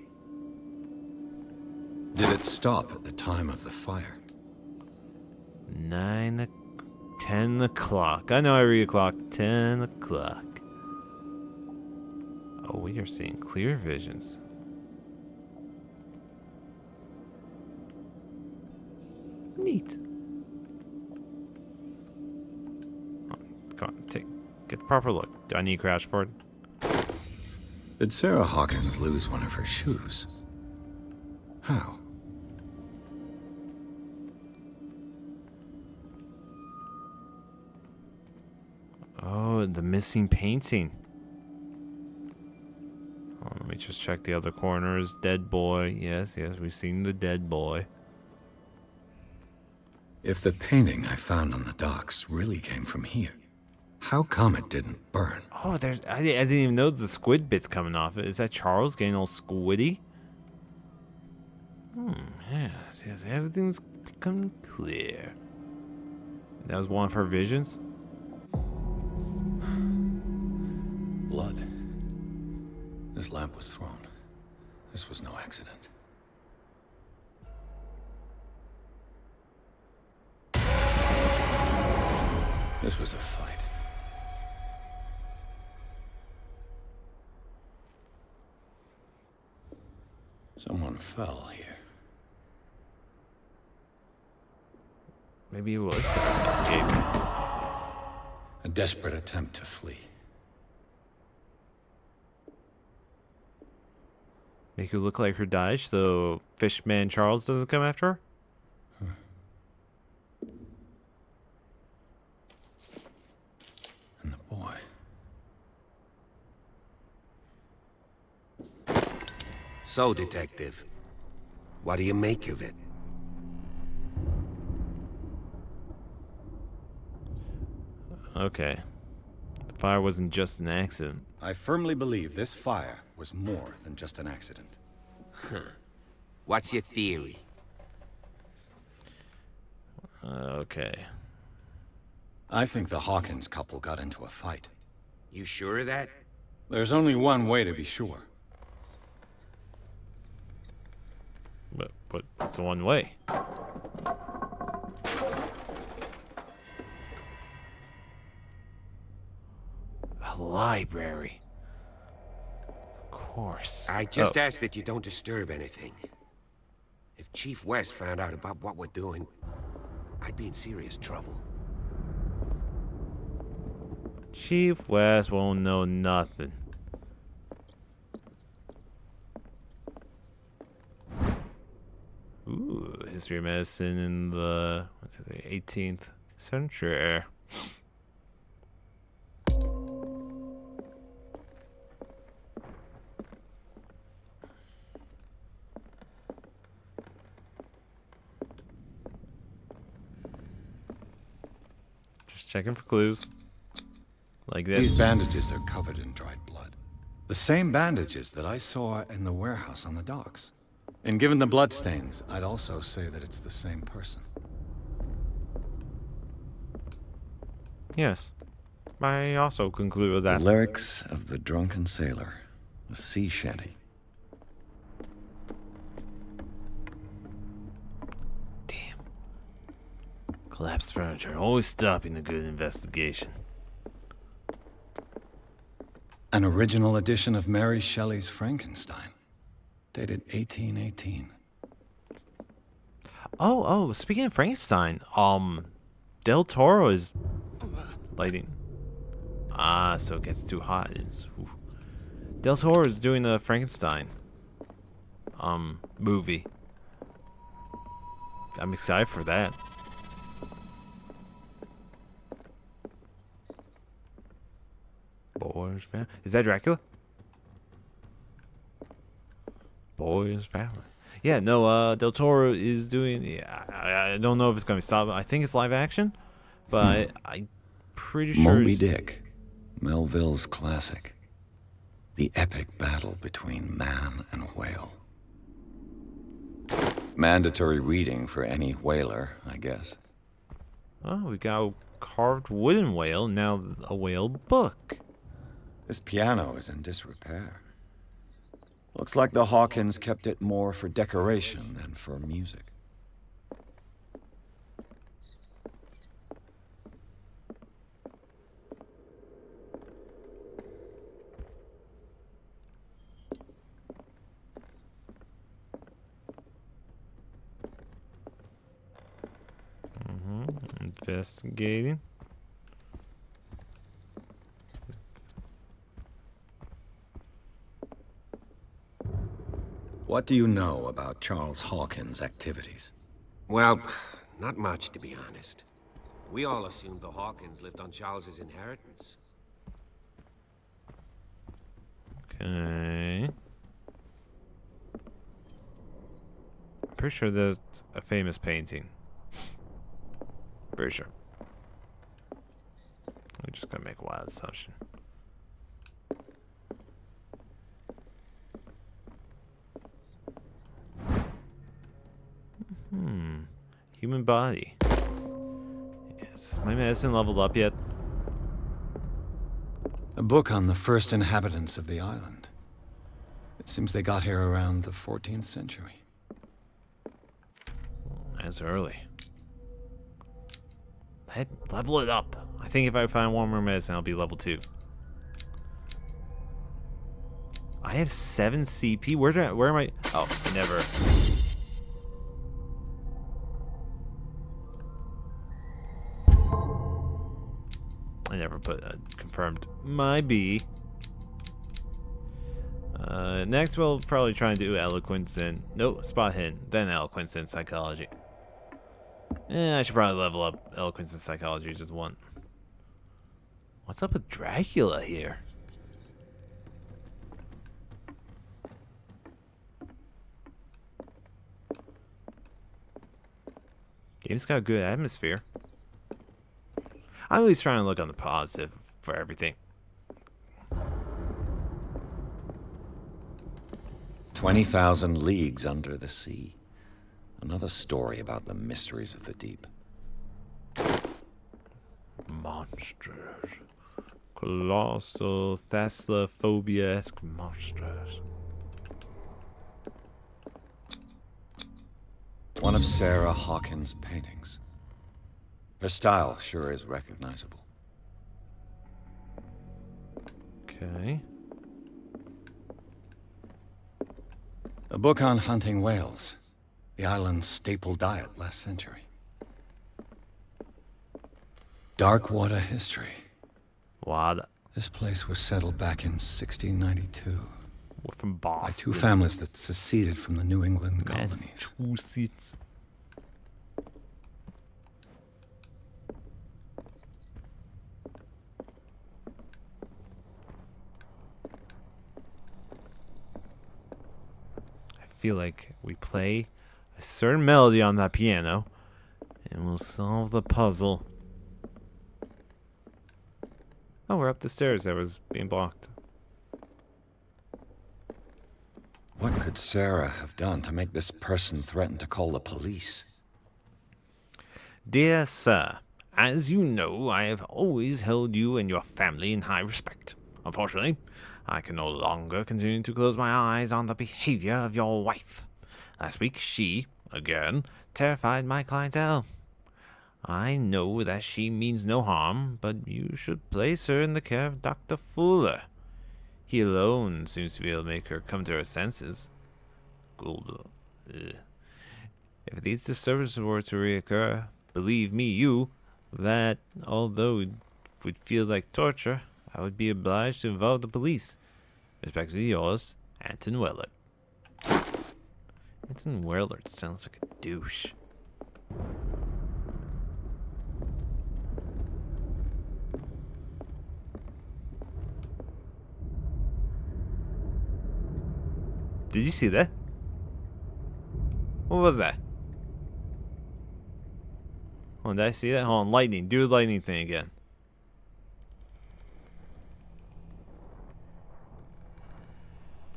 Did it stop at the time of the fire? 10 o'clock. I know I read a clock. 10 o'clock. Oh, we are seeing clear visions. Neat. Come on, get the proper look. Do I need to crash for it? Did Sarah Hawkins lose one of her shoes? How? Oh, the missing painting. Oh, let me just check the other corners. Dead boy. Yes, we've seen the dead boy. If the painting I found on the docks really came from here, how come it didn't burn? Oh, I didn't even know the squid bits coming off it. Is that Charles getting all squiddy? Yes, everything's become clear. That was one of her visions? Blood. This lamp was thrown. This was no accident. This was a fight. Someone fell here. Maybe it was escaped. A desperate attempt to flee. Make her look like her died so Fishman Charles doesn't come after her? And the boy. So, Detective, what do you make of it? Okay. The fire wasn't just an accident. I firmly believe this fire was more than just an accident. What's your theory? Okay. I think the Hawkins couple got into a fight. You sure of that? There's only one way to be sure. But it's the one way. A library. Of course. I just ask that you don't disturb anything. If Chief West found out about what we're doing, I'd be in serious trouble. Chief West won't know nothing. Ooh, history of medicine in the 18th century. Just checking for clues. Like this. These bandages are covered in dried blood. The same bandages that I saw in the warehouse on the docks. And given the bloodstains, I'd also say that it's the same person. Yes. I also conclude with that. The lyrics of the drunken sailor. A sea shanty. Damn. Collapsed furniture. Always stopping a good investigation. An original edition of Mary Shelley's Frankenstein. Dated 1818. Oh, speaking of Frankenstein, Del Toro is lighting. Ah, so it gets too hot. Del Toro is doing the Frankenstein movie. I'm excited for that. Boy's family. Is that Dracula? Boy's family. Yeah, no, Del Toro is doing. Yeah, I don't know if it's going to be stopped. I think it's live action, but I'm pretty sure. Moby Dick, Melville's classic. The epic battle between man and whale. Mandatory reading for any whaler, I guess. Oh, we got a carved wooden whale, now a whale book. This piano is in disrepair. Looks like the Hawkins kept it more for decoration than for music. Investigating. What do you know about Charles Hawkins' activities? Well, not much, to be honest. We all assumed the Hawkins lived on Charles's inheritance. Okay. I'm pretty sure that's a famous painting. Pretty sure. I'm just gonna make a wild assumption. Human body. Yes, is my medicine leveled up yet? A book on the first inhabitants of the island. It seems they got here around the 14th century. That's early. Level it up. I think if I find one more medicine, I'll be level 2. I have 7 CP. Where am I? Oh, I never. I never put confirmed my B. Next, we'll probably try and do eloquence and spot hidden, then eloquence and psychology. I should probably level up eloquence and psychology just one. What's up with Dracula here? Game's got a good atmosphere. I'm always trying to look on the positive for everything. 20,000 leagues under the sea. Another story about the mysteries of the deep. Monsters. Colossal Thassophobia-esque monsters. One of Sarah Hawkins' paintings. Her style sure is recognizable. Okay. A book on hunting whales. The island's staple diet last century. Dark water history. What? This place was settled back in 1692. We're from Boston. By 2 families that seceded from the New England colonies. Massachusetts. I feel like we play a certain melody on that piano and we'll solve the puzzle. Oh, we're up the stairs that was being blocked. What could Sarah have done to make this person threaten to call the police? Dear sir, as you know, I have always held you and your family in high respect. Unfortunately, I can no longer continue to close my eyes on the behavior of your wife. Last week, she, again, terrified my clientele. I know that she means no harm, but you should place her in the care of Dr. Fuller. He alone seems to be able to make her come to her senses. If If these disturbances were to reoccur, believe me, that although it would feel like torture, I would be obliged to involve the police. Respectfully yours, Anton Wellard. Anton Wellard sounds like a douche. Did you see that? What was that? Oh, did I see that? Hold on, lightning. Do the lightning thing again.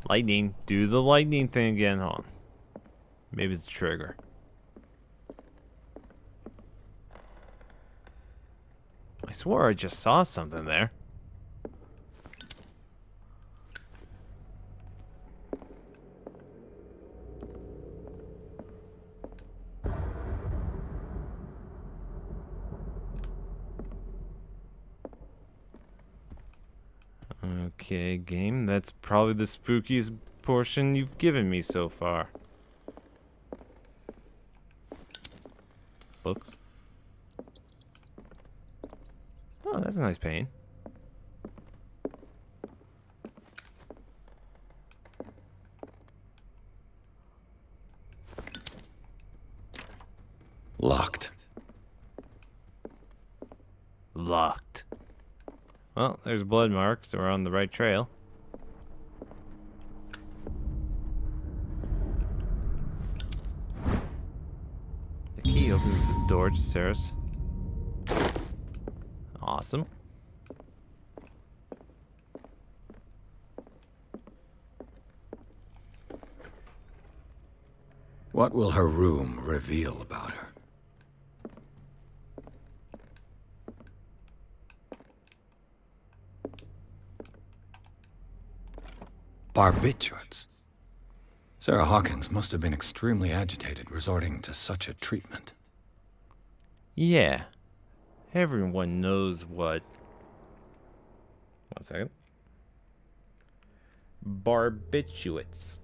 Lightning. Do the lightning thing again. Hold on. Maybe it's a trigger. I swore I just saw something there. Okay, game. That's probably the spookiest portion you've given me so far. Books. Oh, that's a nice painting. Locked. Locked. Well, there's blood marks, so we're on the right trail. The key opens the door to Sarah's. Awesome. What will her room reveal about her? Barbiturates. Sarah Hawkins must have been extremely agitated resorting to such a treatment. Yeah. Everyone knows what... 1 second. Barbiturates.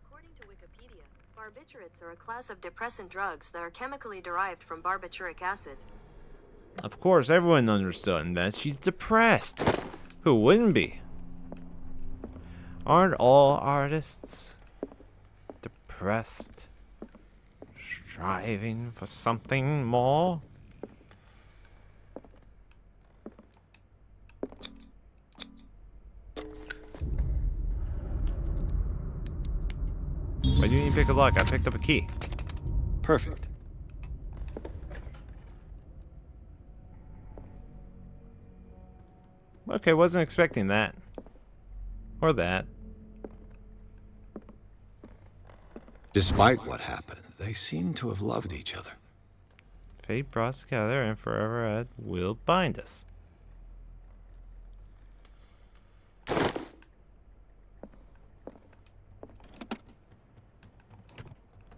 According to Wikipedia, barbiturates are a class of depressant drugs that are chemically derived from barbituric acid. Of course, everyone understood that she's depressed. Who wouldn't be? Aren't all artists depressed? Striving for something more? Why didn't you pick a lock? I picked up a key. Perfect. Okay, wasn't expecting that. Or that. Despite what happened, they seem to have loved each other. Fate brought us together and forever at will bind us.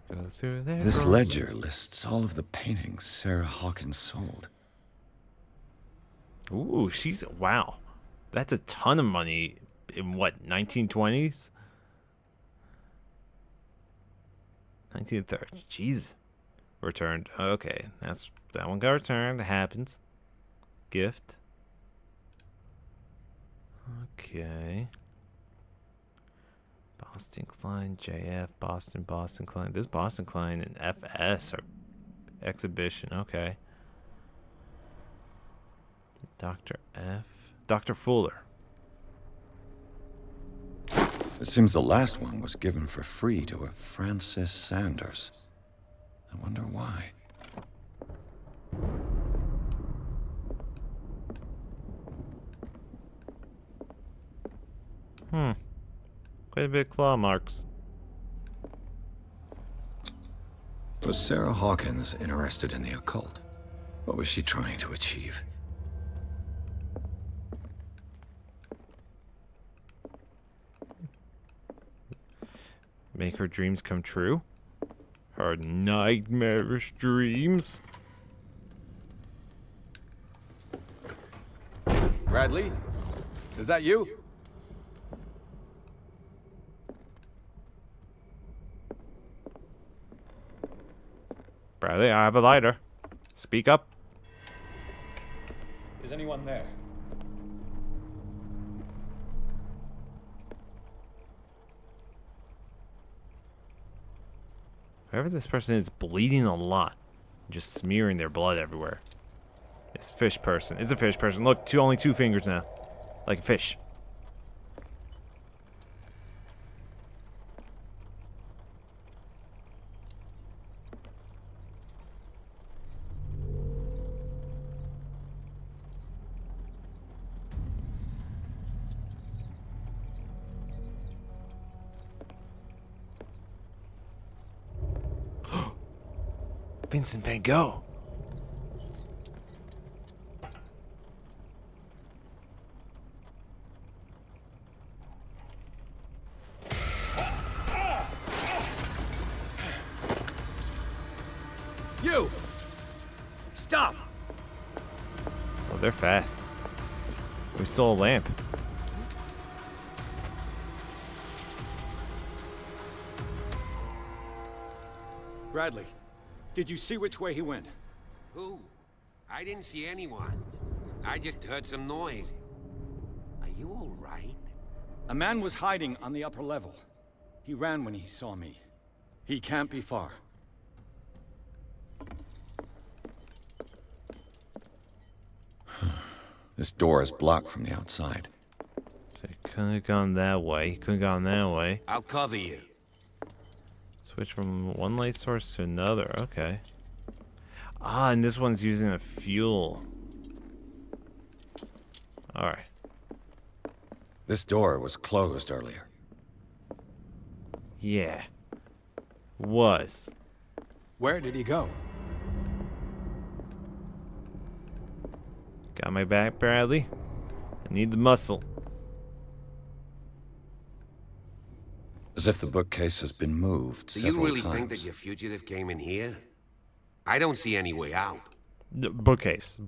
Go through there. This ledger lists all of the paintings Sarah Hawkins sold. Ooh, wow. That's a ton of money in what, 1920s? 1930s. Jeez. Returned. Okay, that one got returned. It happens. Gift. Okay. Boston Klein, JF, Boston Klein. This Boston Klein and FS are exhibition. Okay. Dr. F. Dr. Fuller. It seems the last one was given for free to a Francis Sanders. I wonder why. Quite a bit of claw marks. Was Sarah Hawkins interested in the occult? What was she trying to achieve? Make her dreams come true? Her nightmarish dreams? Bradley? Is that you? Bradley, I have a lighter. Speak up. Is anyone there? Whoever this person is bleeding a lot. Just smearing their blood everywhere. This fish person. It's a fish person. Look, only 2 fingers now. Like a fish. Vincent Van Gogh. You! Stop! Oh, they're fast. We stole a lamp. Bradley, did you see which way he went? Who? I didn't see anyone. I just heard some noise. Are you all right? A man was hiding on the upper level. He ran when he saw me. He can't be far. This door is blocked from the outside. So he couldn't have gone that way. He couldn't have gone that way. I'll cover you. Switch from one light source to another. Okay. Ah, and this one's using a fuel. Alright. This door was closed earlier. Yeah. Was. Where did he go? Got my back, Bradley? I need the muscle. As if the bookcase has been moved Do several you really times. think that your fugitive came in here? I don't see any way out. Bookcase.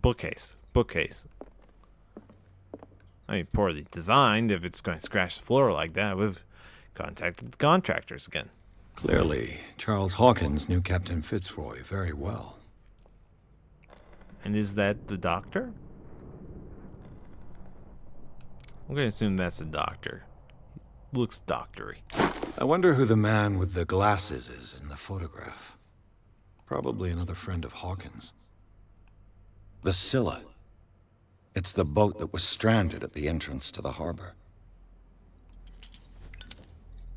I mean, poorly designed. If it's going to scratch the floor like that, we've contacted the contractors again. Clearly, Charles Hawkins knew Captain Fitzroy very well. And is that the doctor? I'm going to assume that's the doctor. Looks doctory. I wonder who the man with the glasses is in the photograph. Probably another friend of Hawkins. The Scylla. It's the boat that was stranded at the entrance to the harbor.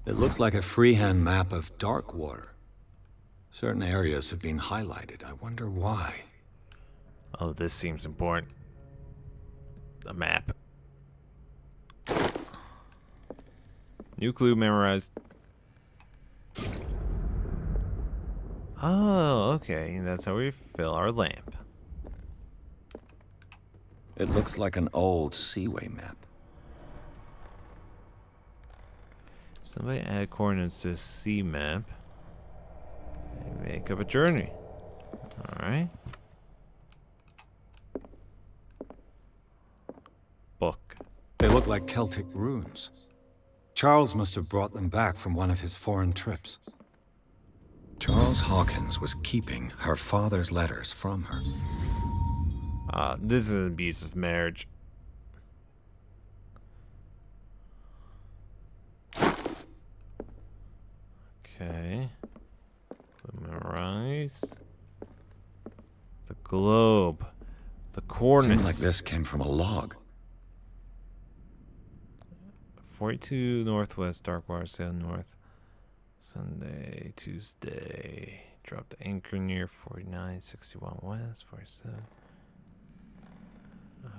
It looks like a freehand map of dark water. Certain areas have been highlighted. I wonder why. Oh, this seems important. A map. New clue memorized. Oh, okay. That's how we fill our lamp. It looks like an old seaway map. Somebody add coordinates to a sea map. And make up a journey. Alright. Book. They look like Celtic runes. Charles must have brought them back from one of his foreign trips. Charles Hawkins was keeping her father's letters from her. This is an abusive marriage. Okay. Memorize. The globe. The coordinates. Seems like this came from a log. 42 northwest, dark water, sail north. Sunday, Tuesday. Dropped anchor near 49, 61 west, 47.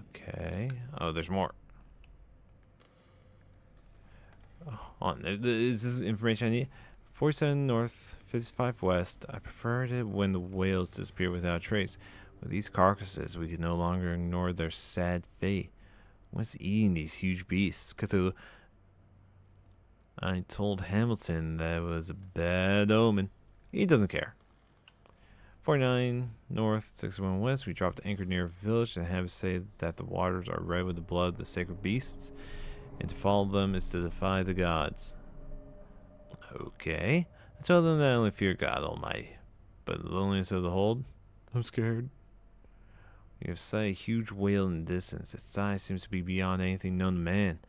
Okay. Oh, there's more. Oh, on. This is information I need. 47 north, 55 west. I preferred it when the whales disappear without trace. With these carcasses, we could no longer ignore their sad fate. What's eating these huge beasts? Cthulhu. I told Hamilton that it was a bad omen. He doesn't care. 49 north, 61 west. We dropped anchor near a village and have say that the waters are red with the blood of the sacred beasts, and to follow them is to defy the gods. Okay. I told them that I only fear God Almighty. but the loneliness of the hold. I'm scared. You have sighted a huge whale in the distance. Its size seems to be beyond anything known to man.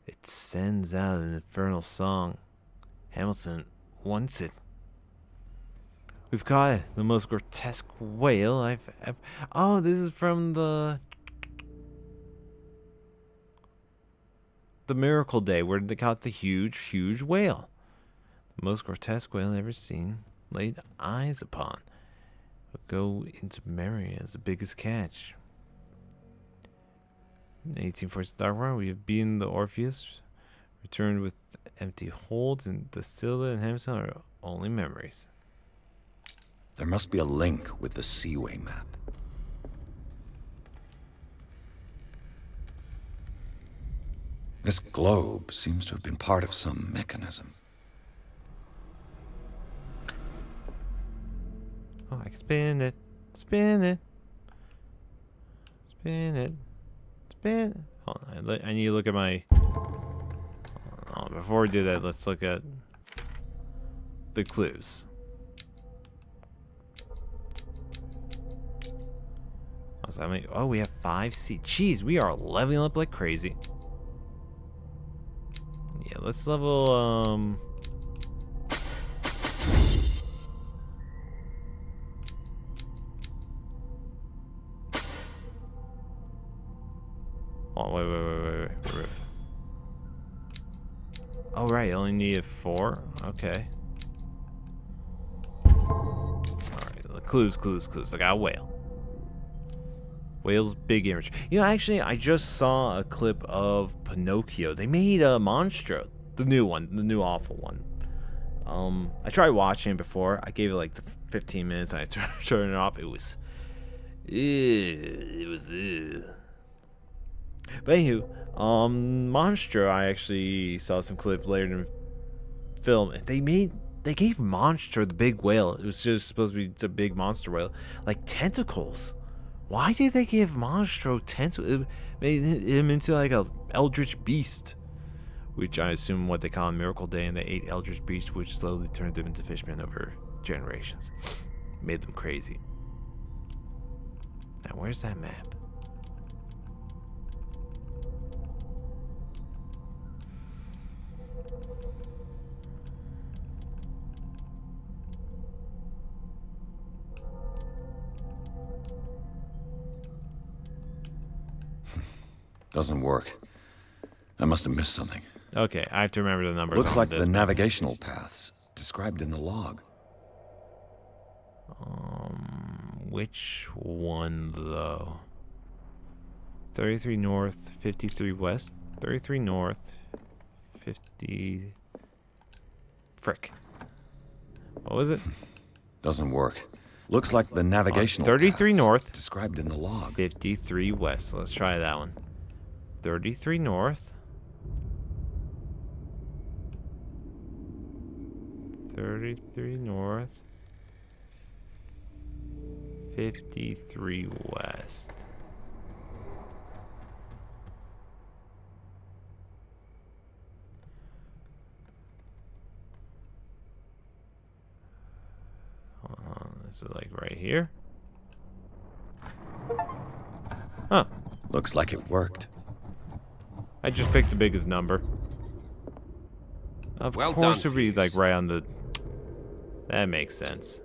It sends out an infernal song. Hamilton wants it. We've caught it. The most grotesque whale I've ever... Oh, this is from the Miracle Day, where they caught the huge whale. The most grotesque whale ever seen, laid eyes upon. Would go into memory as the biggest catch. In 1840s Dark War, we have beaten the Orpheus, returned with empty holds, and the Scylla and Hamilton are only memories. There must be a link with the Seaway map. This globe seems to have been part of some mechanism. Oh, I can spin it. Spin it. Spin it. Spin it. Hold on, I need to look at my... Oh, before we do that, let's look at the clues. Oh, we have 5 C. Jeez, we are leveling up like crazy. Yeah, let's level, Oh, wait. Oh, right, only needed 4. Okay. Alright, clues. I got a whale. Whale's big image. You know, actually, I just saw a clip of Pinocchio. They made a Monstro, the new one, the new awful one. I tried watching it before. I gave it like the 15 minutes, and I turned it off. It was, But anywho, Monstro. I actually saw some clip later in the film, and they gave Monstro, the big whale. It was just supposed to be the big monster whale, like tentacles. Why did they give Monstro tentacles? It made him into like a eldritch beast, which I assume what they call on Miracle Day, and they ate eldritch beasts, which slowly turned them into fishmen over generations. Made them crazy. Now, where's that map? Doesn't work. I must have missed something. Okay, I have to remember the numbers. Looks on like this the map. navigational paths described in the log. Which one though? 33 north, 53 west. 33 north, 50. Frick. What was it? Doesn't work. Looks like the navigational 33 paths north, described in the log. 53 west. Let's try that one. 33 north. 33 north. 53 west. Hold on, is it like right here? Huh. Looks like it worked. I just picked the biggest number. Of Well course done, it'd be like right on the... That makes sense.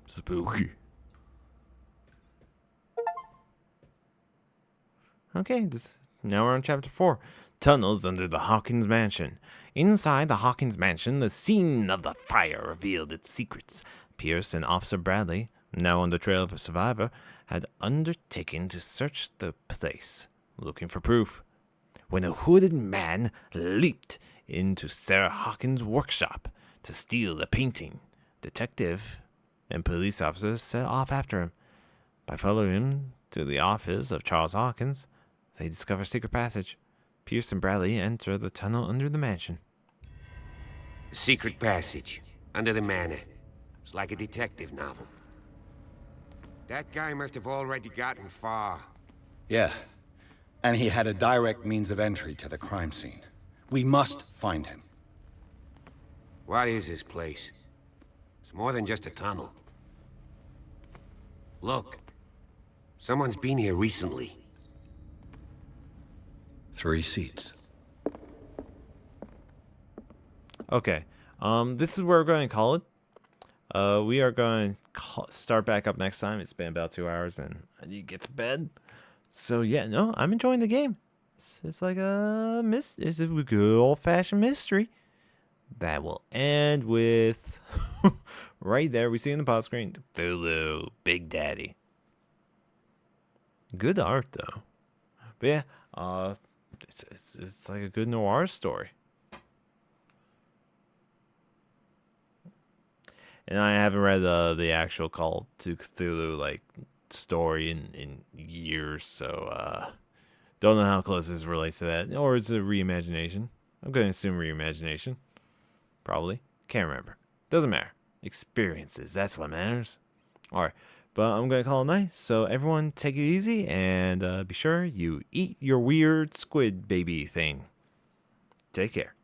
Spooky. Okay, now we're on chapter 4. Tunnels under the Hawkins Mansion. Inside the Hawkins Mansion, the scene of the fire revealed its secrets. Pierce and Officer Bradley, now on the trail of a survivor, had undertaken to search the place, looking for proof, when a hooded man leaped into Sarah Hawkins' workshop to steal the painting. Detective and police officers set off after him. By following him to the office of Charles Hawkins, they discover a secret passage. Pierce and Bradley enter the tunnel under the mansion. A secret passage, under the manor. It's like a detective novel. That guy must have already gotten far. Yeah. And he had a direct means of entry to the crime scene. We must find him. What is this place? It's more than just a tunnel. Look. Someone's been here recently. 3 seats. Okay. This is where we're going to call it. We are going to start back up next time. It's been about 2 hours and I need to get to bed. So yeah, no, I'm enjoying the game. It's like it's a good old-fashioned mystery. That will end with right there. We see in the pop screen, Cthulhu, Big Daddy. Good art though. But yeah, it's like a good noir story. And I haven't read the actual Call to Cthulhu like story in years, so don't know how close this relates to that, or it's a reimagination. I'm gonna assume reimagination, probably. Can't remember. Doesn't matter. Experiences, that's what matters. All right, but I'm gonna call it a night. So everyone, take it easy and be sure you eat your weird squid baby thing. Take care.